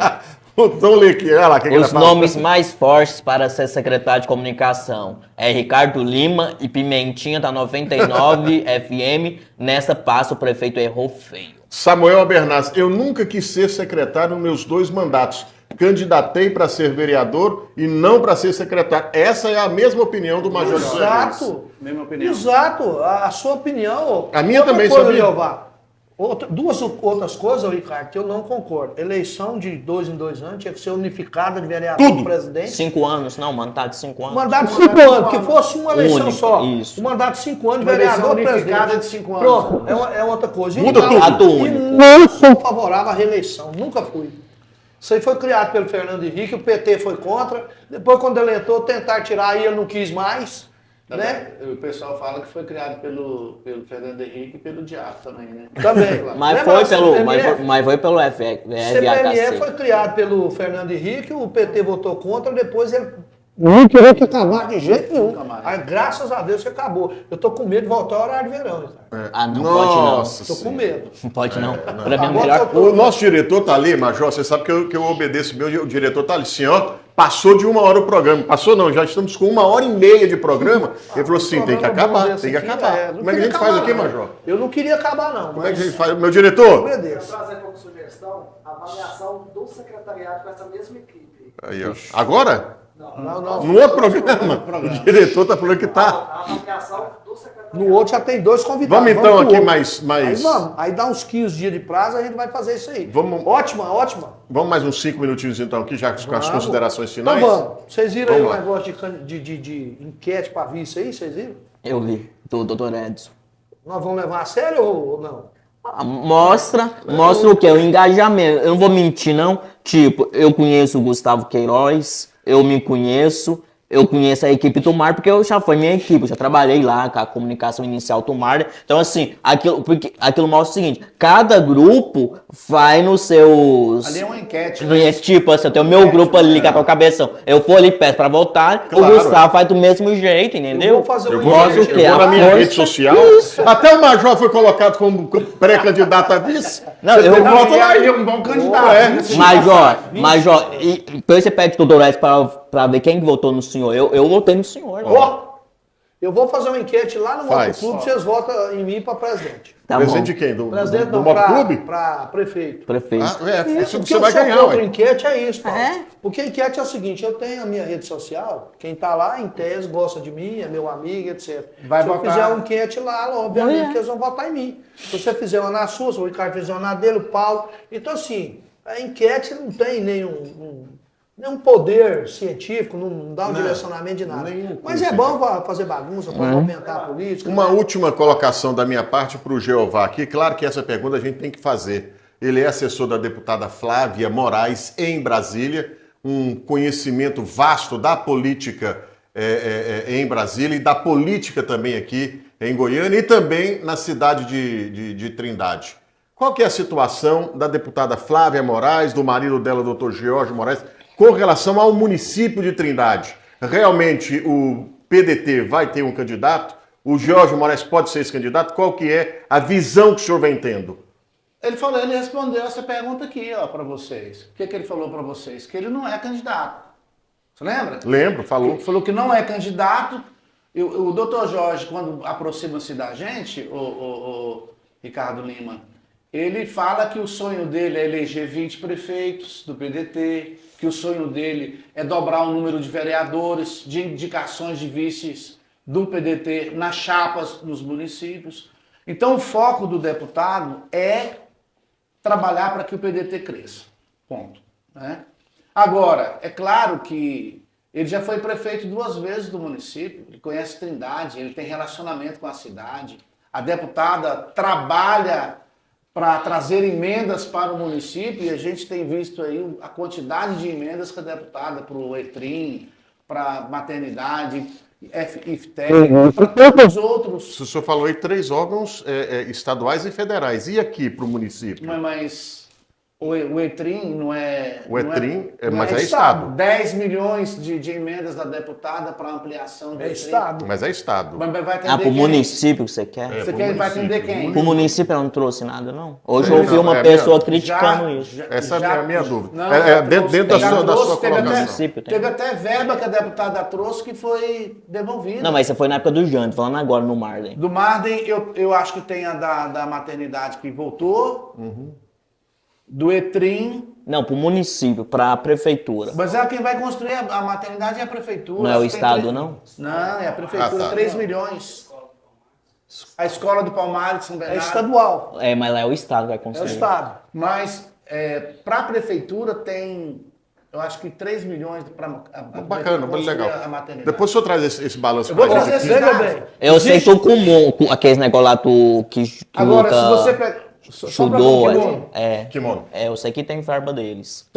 Então lê aqui, olha lá. Que
Os nomes mais fortes para ser secretário de comunicação é Ricardo Lima e Pimentinha da 99 FM. Nessa passa o prefeito errou feio.
Samuel Albernaz, eu nunca quis ser secretário nos meus 2 mandatos. Candidatei para ser vereador e não para ser secretário. Essa é a mesma opinião do Major José Reis.
Exato.
Mesma opinião.
Exato. A sua opinião.
A minha
Outra
também,
coisa,
sabia?
Jeová. Duas outras coisas, Ricardo, que eu não concordo. Eleição de 2 em 2 anos tinha que ser unificada de vereador
Tudo.
e presidente.
5 anos, não, mandato de 5 anos.
Mandato de 5 anos, que fosse uma eleição
Única,
só.
isso.
Um mandato de 5 anos,
Uma
vereador
eleição unificada
presidente.
de 5 anos.
Pronto, é outra coisa.
Muda
Então,
tudo.
Ato
E
único.
não sou favorável à reeleição, nunca fui. Isso aí foi criado pelo Fernando Henrique, o PT foi contra. Depois, quando ele entrou, tentar tirar aí, ele não quis mais. Né?
O pessoal fala que foi criado pelo Fernando Henrique e pelo Diabo também, né?
Também.
Mas
Lembra
foi
da
pelo,
CPMF?
mas foi pelo
CPMF
FHC.
foi criado pelo Fernando Henrique, o PT votou contra, depois ele não queria que acabasse de jeito nenhum.
Nunca mais.
Aí, graças a Deus que acabou. Eu tô com medo de voltar ao horário de verão, Ricardo.
Ah, não
Nossa
Tô com medo.
pode não. Pode não. Pra mim é
Acabou
melhor.
que eu tô-
O nosso diretor tá ali, Major, você sabe que eu obedeço meu, o diretor tá ali, assim, ó, passou de 1 hora o programa. Passou não, já estamos com 1h30 de programa. Ele falou assim, tem que acabar, tem que acabar. Como é que a gente faz aqui, Major?
Eu não queria acabar, não.
Como é que a
mas
gente faz? Meu diretor?
obedeço.
trazer como sugestão a avaliação do secretariado com essa mesma equipe.
Aí, ó. Agora?
Não, não.
No outro programa. O diretor tá falando que tá.
A avaliação do secretariado.
No outro já tem 2 convidados.
Vamos então
pro
aqui
outro.
mais.
Aí vamos. Aí dá uns 15 dias de prazo, a gente vai fazer isso aí.
Vamos-
Ótima, ótima.
Vamos mais uns 5 minutinhos então aqui, já com as
Vamos.
considerações
Então
finais.
vamos. Vocês viram aí o
Vamos lá.
negócio de enquete para vice aí? Vocês viram?
Eu vi, do Dr. Edson.
Nós vamos levar a sério ou não?
Ah, mostra o quê? O engajamento. Eu não vou mentir, não. Tipo, eu conheço o Gustavo Queiroz, eu me conheço, eu conheço a equipe Tomar, porque eu já foi minha equipe, eu já trabalhei lá com a comunicação inicial Tomar. Então, assim, aquilo mostra o seguinte: cada grupo vai nos seus.
Ali é uma enquete.
Tipo, assim, eu tenho o meu grupo ali ligar para o cabeção. Eu for ali, peço pra votar,
Claro.
o Gustavo faz do mesmo jeito, entendeu?
Eu vou fazer
Eu
uma
vou,
Mostra
enquete.
o quê?
eu vou na
A
minha
força-
rede social. Até o Major foi colocado como pré-candidato a vice.
Não,
Você
eu
tem
vou-
voto lá.
Aí é um bom candidato.
É.
Major, e depois você pede Dr. Edson pra ver quem votou no senhor. Eu votei no senhor.
Ó, eu vou fazer uma enquete lá no
Faz.
Motoclube, vocês votam em mim para presidente.
Tá
Presidente
bom.
de quem? Do
Presidente não,
Motoclube?
para prefeito.
Prefeito.
Isso
O que
você vai
eu sou
ganhar,
contra
ué.
enquete é isso, Paulo.
É?
Porque a enquete é o seguinte, eu tenho a minha rede social, quem tá lá, em tese, gosta de mim, é meu amigo, etc.
Vai
Se eu
votar.
fizer uma enquete lá, obviamente
É.
que eles vão votar em mim. Se você fizer uma na sua, se o Ricardo fizer uma na dele, o Paulo. Então, assim, a enquete não tem nenhum poder científico, não dá um direcionamento de nada.
nenhum
Mas é
curso,
bom pra fazer bagunça, pode aumentar a política.
Uma última colocação da minha parte para o Jeová aqui. Claro que essa pergunta a gente tem que fazer. Ele é assessor da deputada Flávia Moraes em Brasília, um conhecimento vasto da política em Brasília e da política também aqui em Goiânia e também na cidade de Trindade. Qual que é a situação da deputada Flávia Moraes, do marido dela, doutor George Moraes, com relação ao município de Trindade? Realmente o PDT vai ter um candidato? O George Moraes pode ser esse candidato? Qual que é a visão que o senhor vem tendo?
Ele respondeu essa pergunta aqui, ó, para vocês. O que ele falou para vocês? Que ele não é candidato. Você lembra?
Lembro, falou.
Ele falou que não é candidato. O doutor Jorge, quando aproxima-se da gente, o Ricardo Lima, ele fala que o sonho dele é eleger 20 prefeitos do PDT, que o sonho dele é dobrar o número de vereadores, de indicações de vices do PDT nas chapas nos municípios. Então o foco do deputado é trabalhar para que o PDT cresça. Ponto. Né? Agora, é claro que ele já foi prefeito 2 vezes do município, ele conhece Trindade, ele tem relacionamento com a cidade. A deputada trabalha para trazer emendas para o município e a gente tem visto aí a quantidade de emendas que a deputada para o ETRIM, para maternidade, IFTEC, para tantos outros.
O senhor falou aí 3 órgãos estaduais e federais. E aqui para o município?
Mas o ETRIM não é...
O ETRIM,
não
mas é Estado.
10 milhões de emendas da deputada para ampliação do
É
ETRIM.
Estado.
Mas é Estado.
Mas vai atender
Pro
quem?
município que você quer?
Você quer, vai atender quem?
Pro município ela não trouxe nada, não? Hoje
É,
eu ouvi
não,
uma
é
pessoa
mesmo.
criticando isso.
Essa é a minha dúvida.
Não,
Dentro da
já
sua
trouxe,
colocação.
Município tem.
Teve até verba que a deputada trouxe que foi devolvida.
Não, mas você foi na época do Jânio, falando agora no Marden.
Do Marden, eu acho que tem a da maternidade que voltou. Do ETRIM.
Não, pro município, pra prefeitura.
Mas quem vai construir a maternidade é a prefeitura.
Não é o
Tem
Estado,
3
não?
Não, é a prefeitura,
Ah, tá.
3 milhões. A escola do Palmares de São
É
Bernardo.
estadual,
É, mas lá é o Estado que vai
é o
construir.
Estado.
Mas para a prefeitura tem, eu acho que 3 milhões para
Bacana, muito legal.
a maternidade.
Depois o senhor traz esse balanço
Eu vou
pra
trazer
gente
esse
aqui.
Veja
dados.
bem.
Eu sei que o com aqueles negócios lá que
Agora,
luta
se você pega... Só pra
judô,
concluir,
Kimono.
eu sei que tem verba deles.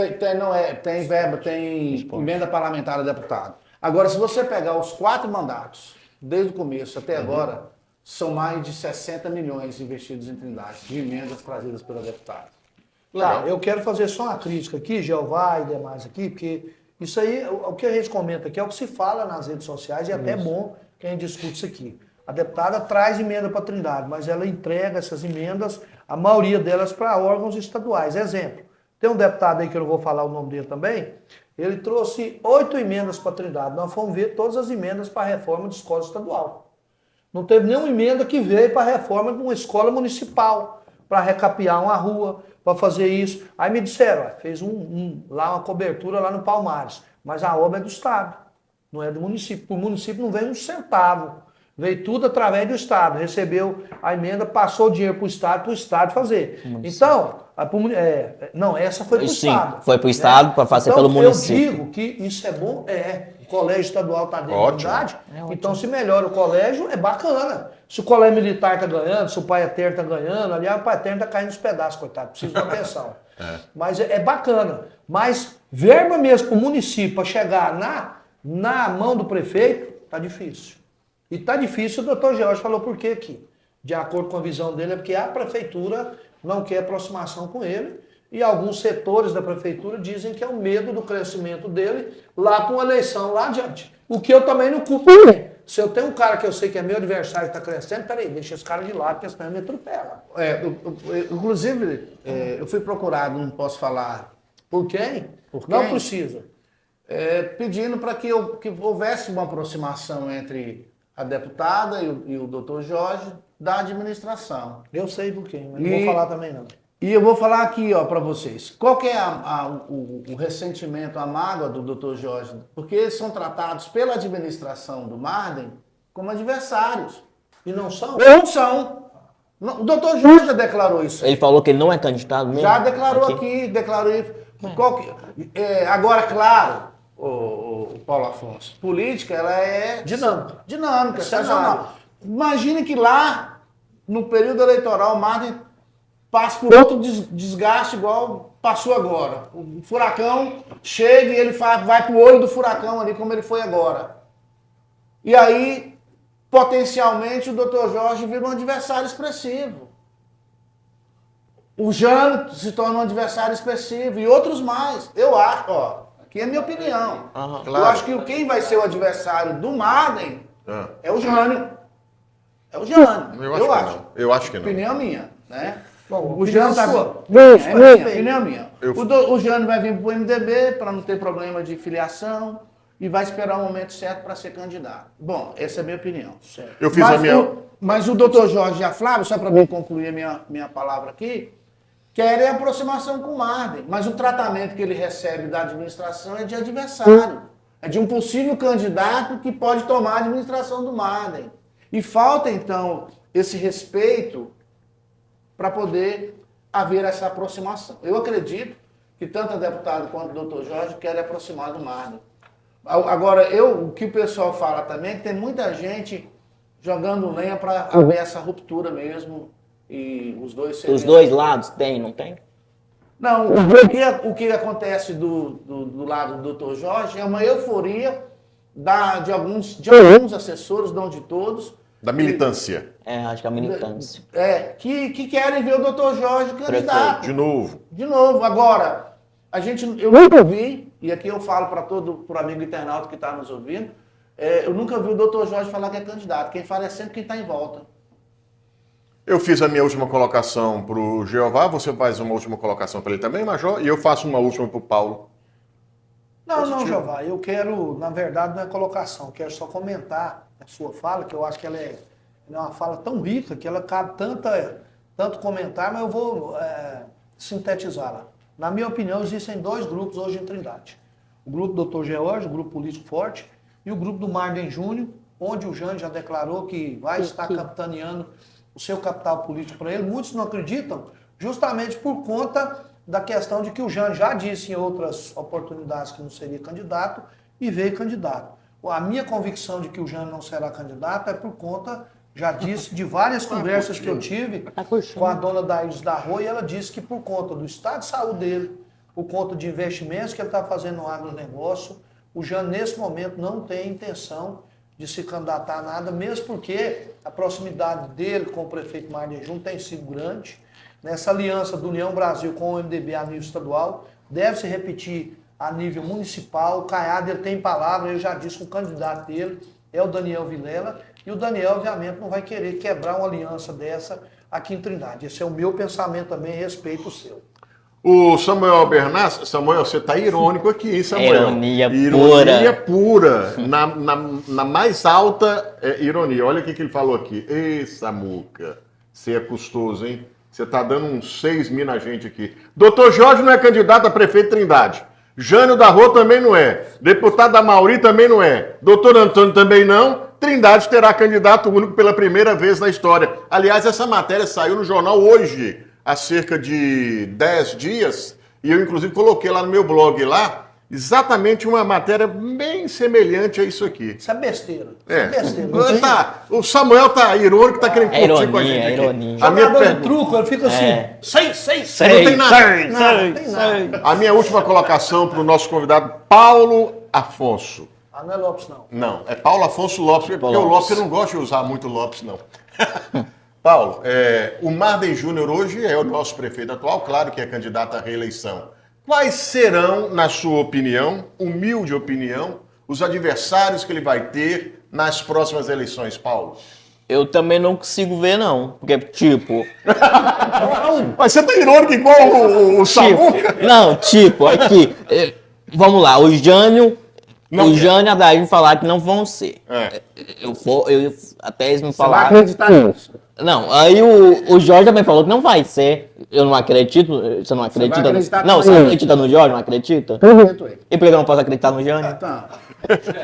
tem verba, tem emenda parlamentar a deputado. Agora, se você pegar os 4 mandatos, desde o começo até agora, são mais de 60 milhões investidos em Trindade, de emendas trazidas pela deputada.
Tá, eu quero fazer só uma crítica aqui, Jeová e demais aqui, porque isso aí, o que a gente comenta aqui é o que se fala nas redes sociais e é até bom que a gente discute isso aqui. A deputada traz emenda para Trindade, mas ela entrega essas emendas, a maioria delas para órgãos estaduais. Exemplo, tem um deputado aí que eu não vou falar o nome dele também, ele trouxe 8 emendas para Trindade. Nós fomos ver todas as emendas para a reforma de escola estadual. Não teve nenhuma emenda que veio para a reforma de uma escola municipal, para recapear uma rua, para fazer isso. Aí me disseram, ó, fez lá uma cobertura lá no Palmares, mas a obra é do Estado, não é do município. O município não veio um centavo. Veio tudo através do Estado, recebeu a emenda, passou o dinheiro para o Estado fazer. Então, não, essa foi para o
Sim,
Estado.
foi pro Estado, para fazer pelo município.
Eu digo que isso é bom, o colégio estadual está dentro da
Ótimo.
unidade, então se melhora o colégio, é bacana. Se o colégio militar está ganhando, se o pai eterno está ganhando, aliás, o pai eterno está caindo nos pedaços, coitado, precisa de uma atenção. Mas é bacana. Mas verba mesmo para o município, para chegar na mão do prefeito, está difícil. E está difícil, o doutor George falou por quê aqui. De acordo com a visão dele, é porque a prefeitura não quer aproximação com ele e alguns setores da prefeitura dizem que é o medo do crescimento dele lá para uma eleição lá adiante. O que eu também não culpo ninguém. Se eu tenho um cara que eu sei que é meu adversário e está crescendo, peraí, deixa esse cara de lado, porque senão ele me atropela.
Inclusive, eu fui procurado, não posso falar
Por quem?
Por
Não
quem?
precisa.
pedindo para que houvesse uma aproximação entre a deputada e o doutor Jorge, da administração.
Eu sei por quê, mas não vou falar também não.
E eu vou falar aqui, ó, para vocês. Qual que é o ressentimento, a mágoa do Dr. Jorge? Porque eles são tratados pela administração do Marden como adversários.
E não são?
Não são. O Dr. Jorge já declarou isso.
Ele falou que ele não é candidato mesmo?
Já declarou aqui, declarou isso. Agora, claro, o Paulo Afonso, política, ela é
Dinâmica.
dinâmica, sazonal. Imagine que lá, no período eleitoral, o Marden passa por outro desgaste igual passou agora. O furacão chega e ele vai pro olho do furacão ali, como ele foi agora. E aí, potencialmente, o Dr. Jorge vira um adversário expressivo. O Jânio se torna um adversário expressivo e outros mais. Eu acho, ó, aqui é a minha opinião. Eu acho que quem vai ser o adversário do Marden é o Jânio. É o Jânio.
Eu acho que não.
Opinião minha, né?
Bom,
O Jânio tá... opinião minha. O Jânio vai vir pro MDB para não ter problema de filiação e vai esperar o momento certo para ser candidato. Bom, essa é a minha opinião. Certo.
Eu fiz a minha...
Mas o doutor Jorge e a Flávia, só para mim concluir a minha palavra aqui, querem aproximação com o Marden, mas o tratamento que ele recebe da administração é de adversário. É de um possível candidato que pode tomar a administração do Marden. E falta, então, esse respeito para poder haver essa aproximação. Eu acredito que tanto a deputada quanto o doutor Jorge querem aproximar do Marden. Agora, o que o pessoal fala também é que tem muita gente jogando lenha para haver essa ruptura mesmo e os dois serem...
Os dois lados tem, não tem?
Não, o que acontece do lado do Dr. Jorge é uma euforia de alguns assessores, não de todos.
Da militância.
Acho que é a militância.
Que querem ver o Dr. Jorge candidato.
De novo.
De novo. Agora, eu nunca vi, e aqui eu falo para todo amigo internauta que está nos ouvindo, eu nunca vi o Dr. Jorge falar que é candidato. Quem fala é sempre quem está em volta.
Eu fiz a minha última colocação para o Jeová, você faz uma última colocação para ele também, Major, e eu faço uma última para o Paulo.
Não, Jeová, eu quero, na verdade, não é colocação, quero só comentar a sua fala, que eu acho que ela é uma fala tão rica, que ela cabe tanto comentário, mas eu vou sintetizá-la. Na minha opinião, existem dois grupos hoje em Trindade. O grupo do Dr. George, o grupo político forte, e o grupo do Marden Júnior, onde o Jânio já declarou que vai estar capitaneando o seu capital político para ele. Muitos não acreditam, justamente por conta da questão de que o Jânio já disse em outras oportunidades que não seria candidato e veio candidato. A minha convicção de que o Jânio não será candidato é por conta, já disse, de várias conversas que eu tive com a dona da Ilha da Rua, e ela disse que por conta do estado de saúde dele, por conta de investimentos que ele está fazendo no agronegócio, o Jânio, nesse momento, não tem intenção de se candidatar a nada, mesmo porque a proximidade dele com o prefeito Marden Júnior tem sido grande. Nessa aliança do União Brasil com o MDB a nível estadual, deve se repetir a nível municipal. O Caiado, ele tem palavra, eu já disse que o candidato dele é o Daniel Vilela, e o Daniel, obviamente, não vai querer quebrar uma aliança dessa aqui em Trindade. Esse é o meu pensamento também, respeito o seu.
O Samuel Bernassi, Samuel, você está irônico aqui, hein, Samuel?
Ironia
pura. Na mais alta ironia. Olha o que ele falou aqui. Ei, Samuca, você é custoso, hein? Você está dando uns 6 mil na gente aqui. Doutor Jorge não é candidato a prefeito de Trindade. Jânio da Rua também não é. Deputado Amauri também não é. Doutor Antônio também não. Trindade terá candidato único pela primeira vez na história. Aliás, essa matéria saiu no jornal hoje, há cerca de 10 dias, e eu inclusive coloquei lá no meu blog lá, exatamente uma matéria bem semelhante a isso aqui.
Isso é besteira. Isso é besteira.
O Samuel tá irônico, tá querendo curtir com a gente aqui.
Ironia.
A minha de truco, ele fica assim, sei.
Não tem nada. A minha última colocação para o nosso convidado, Paulo Afonso.
Não é Lopes, não.
Não, é Paulo Afonso Lopes, porque o Lopes, eu não gosto de usar muito Lopes, não. Paulo, o Marden Júnior hoje é o nosso prefeito atual, claro que é candidato à reeleição. Quais serão, na sua opinião, humilde opinião, os adversários que ele vai ter nas próximas eleições, Paulo?
Eu também não consigo ver, não. Porque, tipo...
Mas você tá irônico igual o Samuca?
Não, tipo, aqui... Vamos lá, o Jânio e a Daí falaram que não vão ser. Eu até eles me falaram...
Você vai acreditar nisso?
Não, aí o Jorge também falou que não vai ser. Eu não acredito. Você não acredita?
vai acreditar
Não,
no
você
Jorge.
acredita no Jorge? Não acredita?
Acredito ele.
E por que eu não posso acreditar no Jânio?
Então,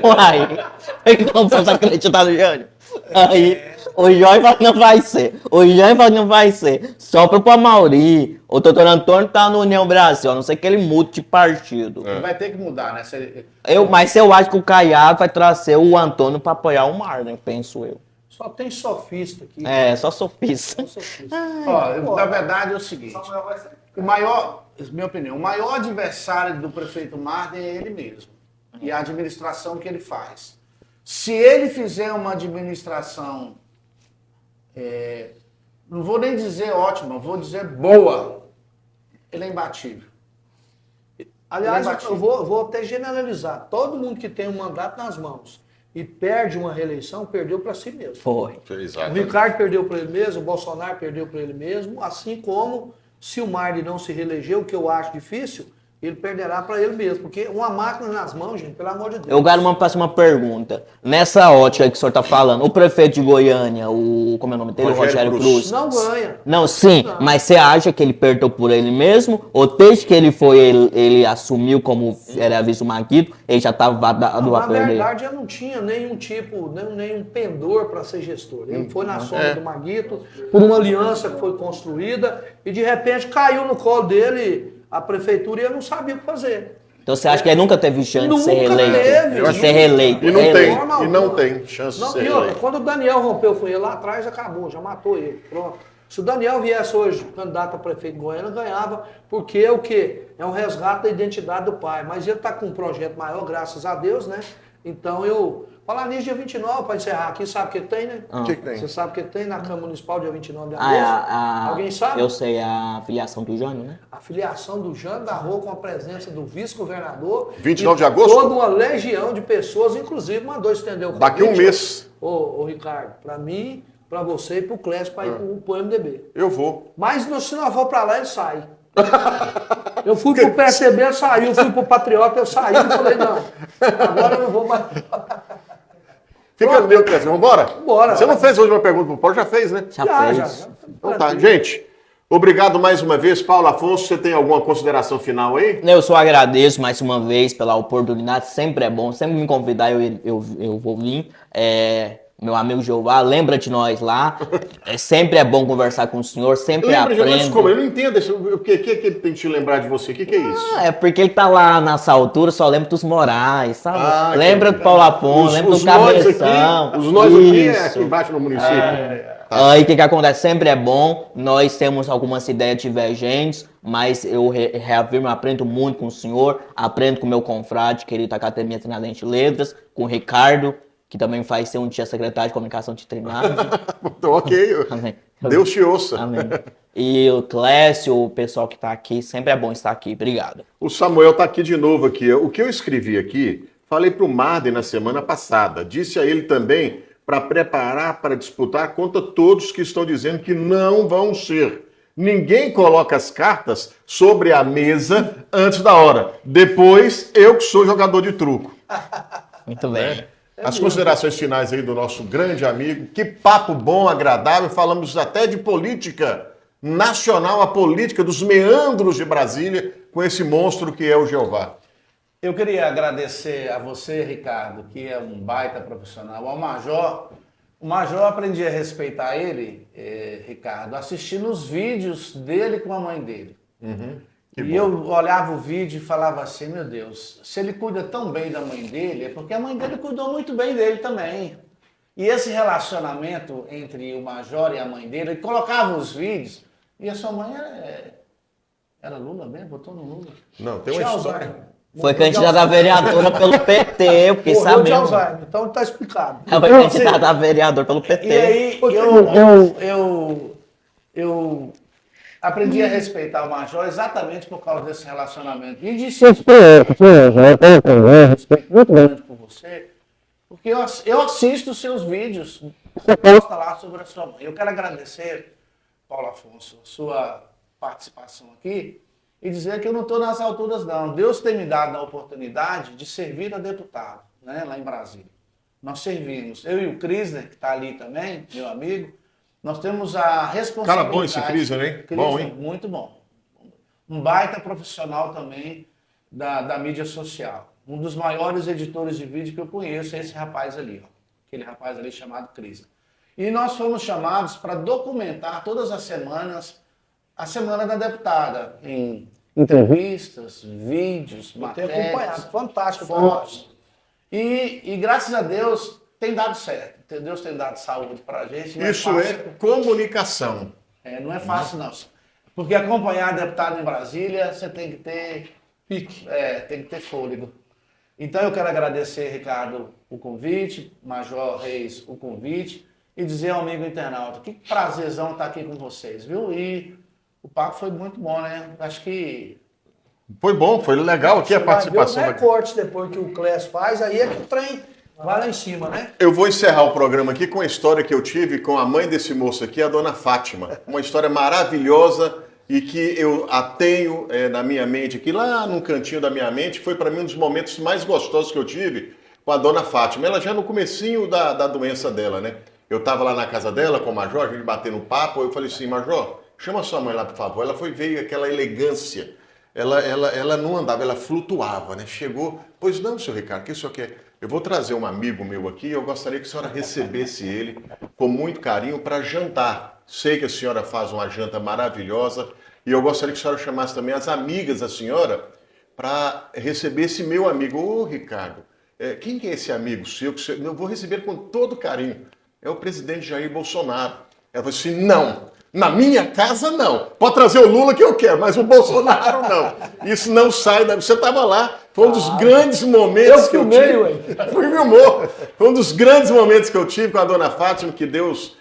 Uai, por que eu não posso acreditar no Jânio? Aí o Jorge fala que não vai ser. O Jânio fala que não vai ser. Só pro Amauri. O doutor Antônio tá no União Brasil, a não ser que ele mude de partido.
ele vai ter que mudar, né? Se-
Mas eu acho que o Caiado vai trazer o Antônio pra apoiar o Marlon, penso eu.
Só tem sofista aqui.
É, só sofista.
Só sofista.
Ó, na verdade é o seguinte.
Samuel vai ser.
O maior, minha opinião, o maior adversário do prefeito Marden é ele mesmo. E a administração que ele faz. Se ele fizer uma administração, não vou nem dizer ótima, vou dizer boa, ele é imbatível.
Aliás,
Ele é
eu vou até generalizar. Todo mundo que tem um mandato nas mãos e perde uma reeleição, perdeu para si mesmo.
Foi.
O
Exatamente.
Ricardo perdeu para ele mesmo, o Bolsonaro perdeu para ele mesmo, assim como se o Mardi não se reelegeu, o que eu acho difícil, ele perderá para ele mesmo. Porque uma máquina nas mãos, gente, pelo amor de Deus.
Eu quero fazer uma pergunta. Nessa ótica que o senhor tá falando, o prefeito de Goiânia, como é o nome dele?
Rogério
Rogério
Cruz.
Cruz.
Não ganha.
Não, sim,
Não.
mas você acha que ele perdeu por ele mesmo? Ou desde que ele foi, ele assumiu como era vice-maguito, ele já estava dado
Não,
a
na
perder?
verdade, eu não tinha nenhum tipo, nenhum pendor para ser gestor. Ele foi na sombra do Maguito, por uma aliança que foi construída, e de repente caiu no colo dele a prefeitura e ele não sabia o que fazer.
Então você acha que ele nunca teve chance de ser
Nunca
reeleito?
teve.
De ser reeleito?
E não tem,
Reeleito.
Forma
e não
alguma.
tem chance de
Não,
ser
e outra,
eleito.
quando o Daniel rompeu com ele lá atrás, acabou, já matou ele. Pronto. Se o Daniel viesse hoje candidato a prefeito de Goiânia, ganhava, porque é o quê? É um resgate da identidade do pai. Mas ele está com um projeto maior, graças a Deus, né? Então eu. Falar nisso, dia 29, para encerrar aqui, sabe o que tem, né?
O que tem?
Você sabe o que tem na Câmara Municipal, dia 29 de agosto? Alguém sabe?
Eu sei, a filiação do Jânio, né?
A filiação do Jânio da Rua com a presença do vice-governador.
29
e
de agosto?
Toda uma legião de pessoas, inclusive mandou estender o convite.
Daqui um mês.
Ô Ricardo, para mim, para você e para o Clécio, para ir pro MDB.
Eu vou.
Mas se nós for para lá, ele sai. Eu fui pro PSB, ele saiu. Eu fui pro Patriota, eu saí e falei, não, agora eu não vou mais.
Fica no meu, Clécio. Vambora?
Bora.
Você não fez hoje uma pergunta pro Paulo? Já fez, né?
Já fez.
Então tá, gente. Obrigado mais uma vez. Paulo Afonso, você tem alguma consideração final aí?
Eu só agradeço mais uma vez pela oportunidade, sempre é bom, sempre me convidar eu vou vir. Meu amigo Jeová, lembra de nós lá, sempre é bom conversar com o senhor, sempre
Lembra de nós
aprendo.
como? Eu não entendo o que ele tem que te lembrar de você. O que é isso?
É porque ele tá lá nessa altura, só lembra dos Moraes, sabe?
Ah,
lembra
entendi.
do Paulo Afonso, lembra do
Os nós
Cabeção.
aqui, os nós aqui é
Isso.
aqui embaixo no município.
Aí o que acontece? Sempre é bom, nós temos algumas ideias divergentes, mas eu reafirmo, aprendo muito com o senhor, aprendo com o meu confrade, querido da Academia Trindade de Letras, com o Ricardo, que também faz ser um dia secretário de comunicação de Trindade.
Então, ok.
Amém.
Deus te ouça.
Amém. E o Clécio, o pessoal que tá aqui, sempre é bom estar aqui. Obrigado.
O Samuel está aqui de novo aqui. O que eu escrevi aqui, falei para o Marden na semana passada. Disse a ele também para preparar para disputar contra todos que estão dizendo que não vão ser. Ninguém coloca as cartas sobre a mesa antes da hora. Depois, eu que sou jogador de truco.
Muito bem.
As considerações finais aí do nosso grande amigo. Que papo bom, agradável. Falamos até de política nacional, a política dos meandros de Brasília, com esse monstro que é o Jeová.
Eu queria agradecer a você, Ricardo, que é um baita profissional, ao Major. O Major, aprendi a respeitar ele, Ricardo, assistindo os vídeos dele com a mãe dele.
Que
E
bom.
eu olhava o vídeo e falava assim, meu Deus, se ele cuida tão bem da mãe dele, é porque a mãe dele cuidou muito bem dele também. E esse relacionamento entre o Major e a mãe dele, ele colocava os vídeos, e a sua mãe era Lula mesmo, botou no Lula.
Não, tem uma
Tinha
história.
Alzheimer.
Foi candidata a vereadora pelo PT, eu fiquei
Morreu de
sabendo.
Alzheimer, então tá explicado.
Ela foi candidata a vereador pelo PT.
E aí eu aprendi a respeitar o Major exatamente por causa desse relacionamento. E disse isso respeito muito grande por você, porque eu assisto os seus vídeos, você posta lá sobre a sua mãe. Eu quero agradecer, Paulo Afonso, a sua participação aqui e dizer que eu não estou nas alturas, não. Deus tem me dado a oportunidade de servir a deputado, né, lá em Brasília. Nós servimos, eu e o Crisner, que está ali também, meu amigo, Nós temos a responsabilidade...
Cara bom esse Criser, hein? Bom, hein?
Muito bom. Um baita profissional também da mídia social. Um dos maiores editores de vídeo que eu conheço é esse rapaz ali, ó. Aquele rapaz ali chamado Criser. E nós fomos chamados para documentar todas as semanas a Semana da Deputada, em entrevistas, vídeos, matérias,
acompanhado, fantástico.
fotos. E graças a Deus tem dado certo. Deus tem dado saúde para a gente.
Isso é comunicação.
Não é fácil, não. Porque acompanhar deputado em Brasília, você tem que ter pique, tem que ter fôlego. Então eu quero agradecer, Ricardo, o convite, Major Reis, o convite, e dizer ao amigo internauta, que prazerzão estar aqui com vocês, viu? E o papo foi muito bom, né? Acho que...
Foi bom, foi legal aqui a participação.
Vai ver os recortes depois que o Clécio faz, aí é que o trem vai lá em cima, né?
Eu vou encerrar o programa aqui com a história que eu tive com a mãe desse moço aqui, a dona Fátima. Uma história maravilhosa e que eu a tenho na minha mente aqui, lá num cantinho da minha mente, foi para mim um dos momentos mais gostosos que eu tive com a dona Fátima. Ela já no comecinho da doença dela, né? Eu estava lá na casa dela com o Major, a gente batendo um papo, eu falei assim, Major, chama sua mãe lá, por favor. Ela foi, veio aquela elegância. Ela não andava, ela flutuava, né? Chegou, pois não, senhor Ricardo, o que o senhor quer? Eu vou trazer um amigo meu aqui, eu gostaria que a senhora recebesse ele com muito carinho para jantar. Sei que a senhora faz uma janta maravilhosa e eu gostaria que a senhora chamasse também as amigas da senhora para receber esse meu amigo. Ô, Ricardo, quem que é esse amigo seu? Eu vou receber com todo carinho. É o presidente Jair Bolsonaro. Ela falou assim, não. Na minha casa, não. Pode trazer o Lula que eu quero, mas o Bolsonaro, não. Isso não sai da... Você estava lá, foi um dos grandes momentos que eu tive. Filmou. Foi um dos grandes momentos que eu tive com a dona Fátima, que Deus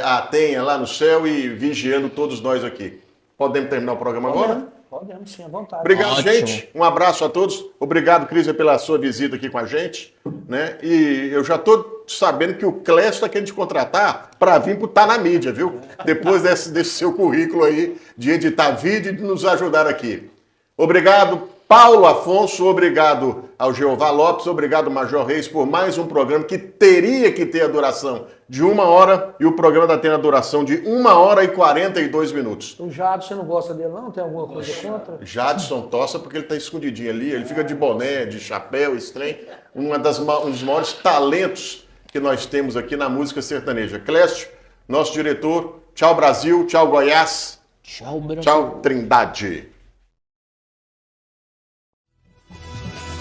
a tenha lá no céu e vigiando todos nós aqui. Podemos terminar o programa agora?
Podemos, sim, à vontade.
Obrigado,
Ótimo.
gente. Um abraço a todos. Obrigado, Criser, pela sua visita aqui com a gente. Né? E eu já estou sabendo que o Clécio está querendo te contratar para vir para estar na mídia, viu? Depois desse seu currículo aí de editar vídeo e de nos ajudar aqui. Obrigado, Paulo Afonso. Obrigado ao Jeová Lopes. Obrigado, Major Reis, por mais um programa que teria que ter a duração de 1 hora e o programa está tendo a duração de 1 hora e 42 minutos.
O Jadson, você não gosta dele, não? Tem alguma coisa contra?
Jadson tossa porque ele está escondidinho ali, ele fica de boné, de chapéu, estranho. Um dos maiores talentos que nós temos aqui na música sertaneja. Clécio, nosso diretor, tchau Brasil, tchau Goiás,
Tchau, Brasil.
tchau Trindade.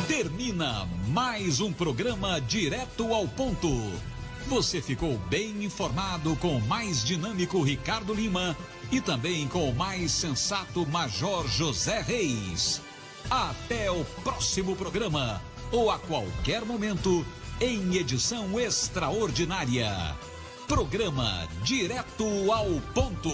Termina mais um programa Direto ao Ponto. Você ficou bem informado com o mais dinâmico Ricardo Lima e também com o mais sensato Major José Reis. Até o próximo programa ou a qualquer momento em edição extraordinária. Programa Direto ao Ponto.